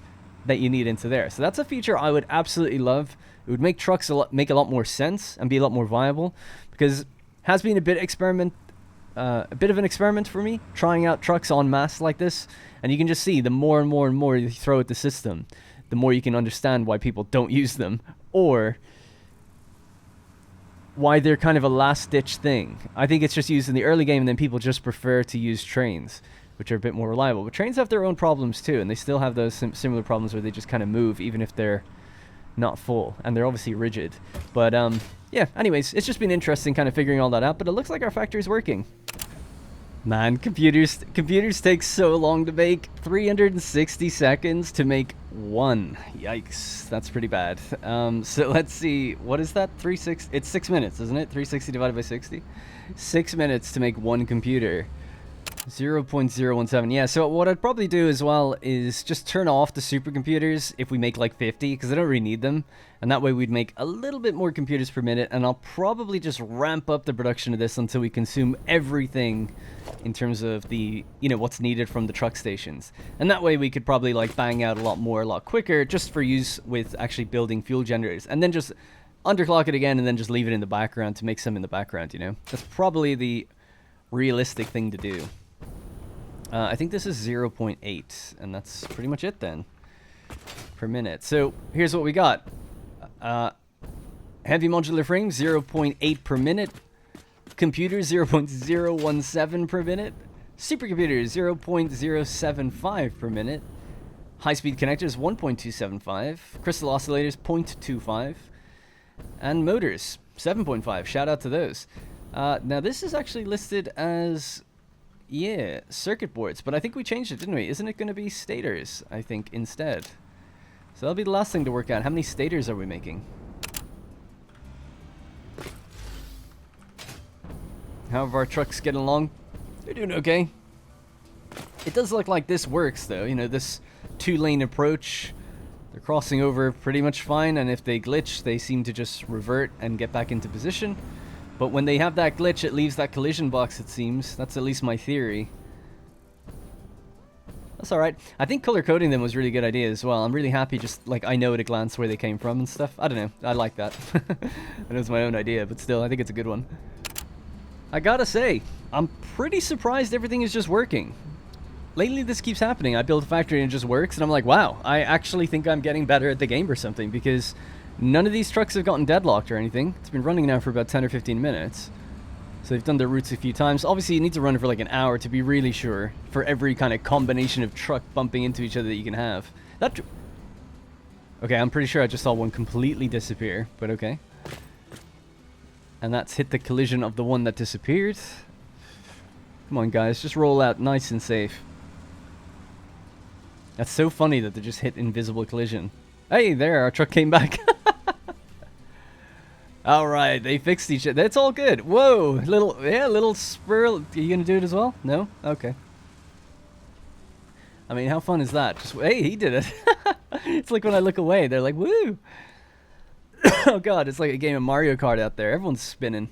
that you need into there. So that's a feature I would absolutely love. It would make trucks make a lot more sense and be a lot more viable, because it has been a bit of an experiment for me, trying out trucks en masse like this. And you can just see the more and more and more you throw at the system, the more you can understand why people don't use them, or why they're kind of a last-ditch thing. I think it's just used in the early game, and then people just prefer to use trains, which are a bit more reliable. But trains have their own problems too, and they still have those similar problems where they just kind of move, even if they're not full, and they're obviously rigid. But yeah, anyways, it's just been interesting kind of figuring all that out, but it looks like our factory's working. Man, computers take so long to make. 360 seconds to make one. Yikes, that's pretty bad. So let's see, what is that? It's 6 minutes, isn't it? 360 divided by 60? 6 minutes to make one computer. 0.017. Yeah, so what I'd probably do as well is just turn off the supercomputers if we make like 50, because I don't really need them. And that way we'd make a little bit more computers per minute, and I'll probably just ramp up the production of this until we consume everything in terms of the, you know, what's needed from the truck stations. And that way we could probably like bang out a lot quicker, just for use with actually building fuel generators. And then just underclock it again, and then just leave it in the background to make some in the background, you know? That's probably the realistic thing to do. I think this is 0.8, and that's pretty much it then, per minute. So here's what we got. Heavy modular frame, 0.8 per minute. Computer, 0.017 per minute. Supercomputer, 0.075 per minute. High-speed connectors, 1.275. Crystal oscillators, 0.25. And motors, 7.5. Shout out to those. Now this is actually listed as... yeah, circuit boards, but I think we changed it, didn't we? Isn't it going to be stators, I think, instead? So that'll be the last thing to work out. How many stators are we making? How have our trucks getting along? They're doing okay. It does look like this works, though. You know, this 2-lane approach, they're crossing over pretty much fine, and if they glitch, they seem to just revert and get back into position. But when they have that glitch, it leaves that collision box, it seems. That's at least my theory. That's alright. I think color coding them was a really good idea as well. I'm really happy just, like, I know at a glance where they came from and stuff. I don't know. I like that. I know it's my own idea, but still, I think it's a good one. I gotta say, I'm pretty surprised everything is just working. Lately, this keeps happening. I build a factory and it just works, and I'm like, wow, I actually think I'm getting better at the game or something, because... none of these trucks have gotten deadlocked or anything. It's been running now for about 10 or 15 minutes. So they've done their routes a few times. Obviously, you need to run it for like an hour to be really sure for every kind of combination of truck bumping into each other that you can have. Okay, I'm pretty sure I just saw one completely disappear, but okay. And that's hit the collision of the one that disappeared. Come on, guys, just roll out nice and safe. That's so funny that they just hit invisible collision. Hey, there, our truck came back. Alright, they fixed each other. That's all good. Whoa, little spur. Are you gonna do it as well? No? Okay. I mean, how fun is that? Just, hey, he did it. It's like when I look away, they're like, woo! Oh god, it's like a game of Mario Kart out there. Everyone's spinning.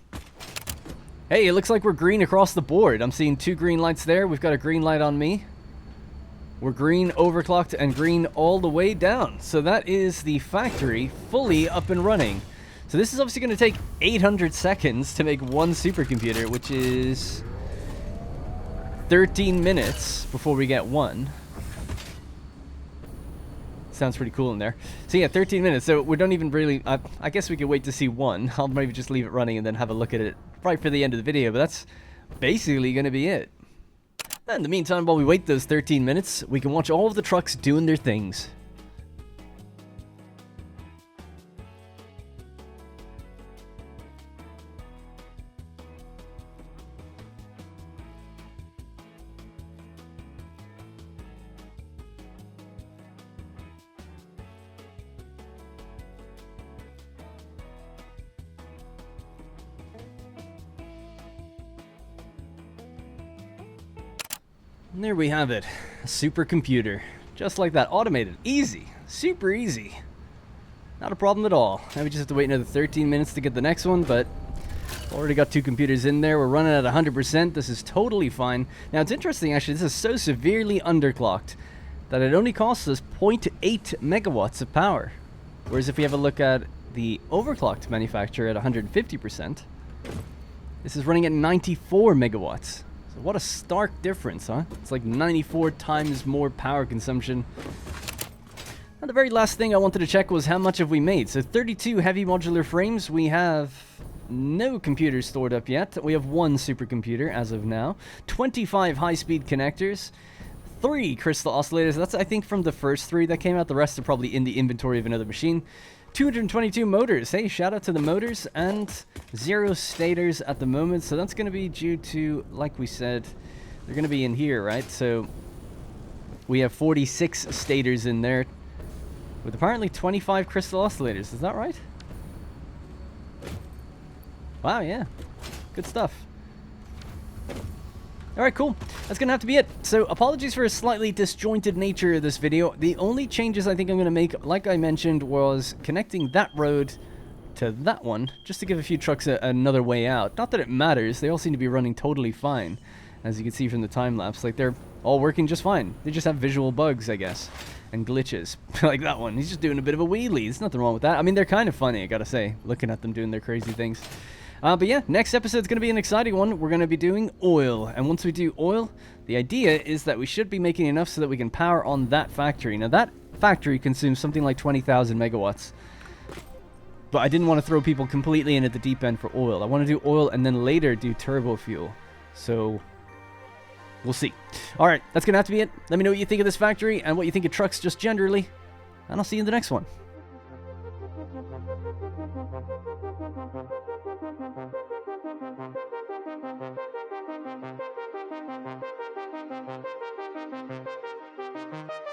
Hey, it looks like we're green across the board. I'm seeing 2 green lights there. We've got a green light on me. We're green overclocked and green all the way down. So that is the factory fully up and running. So this is obviously going to take 800 seconds to make one supercomputer, which is 13 minutes before we get one. Sounds pretty cool in there. So yeah, 13 minutes. So we don't even really... I guess we could wait to see one. I'll maybe just leave it running and then have a look at it right for the end of the video. But that's basically going to be it. In the meantime, while we wait those 13 minutes, we can watch all of the trucks doing their things. And there we have it, a supercomputer. Just like that, automated, easy, super easy. Not a problem at all. Now we just have to wait another 13 minutes to get the next one, but already got 2 computers in there. We're running at 100%, this is totally fine. Now it's interesting actually, this is so severely underclocked that it only costs us 0.8 megawatts of power. Whereas if we have a look at the overclocked manufacturer at 150%, this is running at 94 megawatts. What a stark difference, huh? It's like 94 times more power consumption. Now, the very last thing I wanted to check was how much have we made. So 32 heavy modular frames. We have no computers stored up yet. We have 1 supercomputer as of now. 25 high-speed connectors. 3 crystal oscillators. That's, I think, from the first 3 that came out. The rest are probably in the inventory of another machine. 222 motors. Hey, shout out to the motors, and 0 stators at the moment. So that's going to be due to, like we said, they're going to be in here, right? So we have 46 stators in there with apparently 25 crystal oscillators. Is that right? Wow, yeah. Good stuff. Alright, cool. That's going to have to be it. So, apologies for a slightly disjointed nature of this video. The only changes I think I'm going to make, like I mentioned, was connecting that road to that one, just to give a few trucks another way out. Not that it matters, they all seem to be running totally fine, as you can see from the time-lapse. Like, they're all working just fine. They just have visual bugs, I guess, and glitches. Like that one, he's just doing a bit of a wheelie. There's nothing wrong with that. I mean, they're kind of funny, I gotta say, looking at them doing their crazy things. But yeah, next episode's going to be an exciting one. We're going to be doing oil. And once we do oil, the idea is that we should be making enough so that we can power on that factory. Now, that factory consumes something like 20,000 megawatts. But I didn't want to throw people completely in at the deep end for oil. I want to do oil and then later do turbo fuel. So, we'll see. Alright, that's going to have to be it. Let me know what you think of this factory and what you think of trucks just generally. And I'll see you in the next one. Thank you.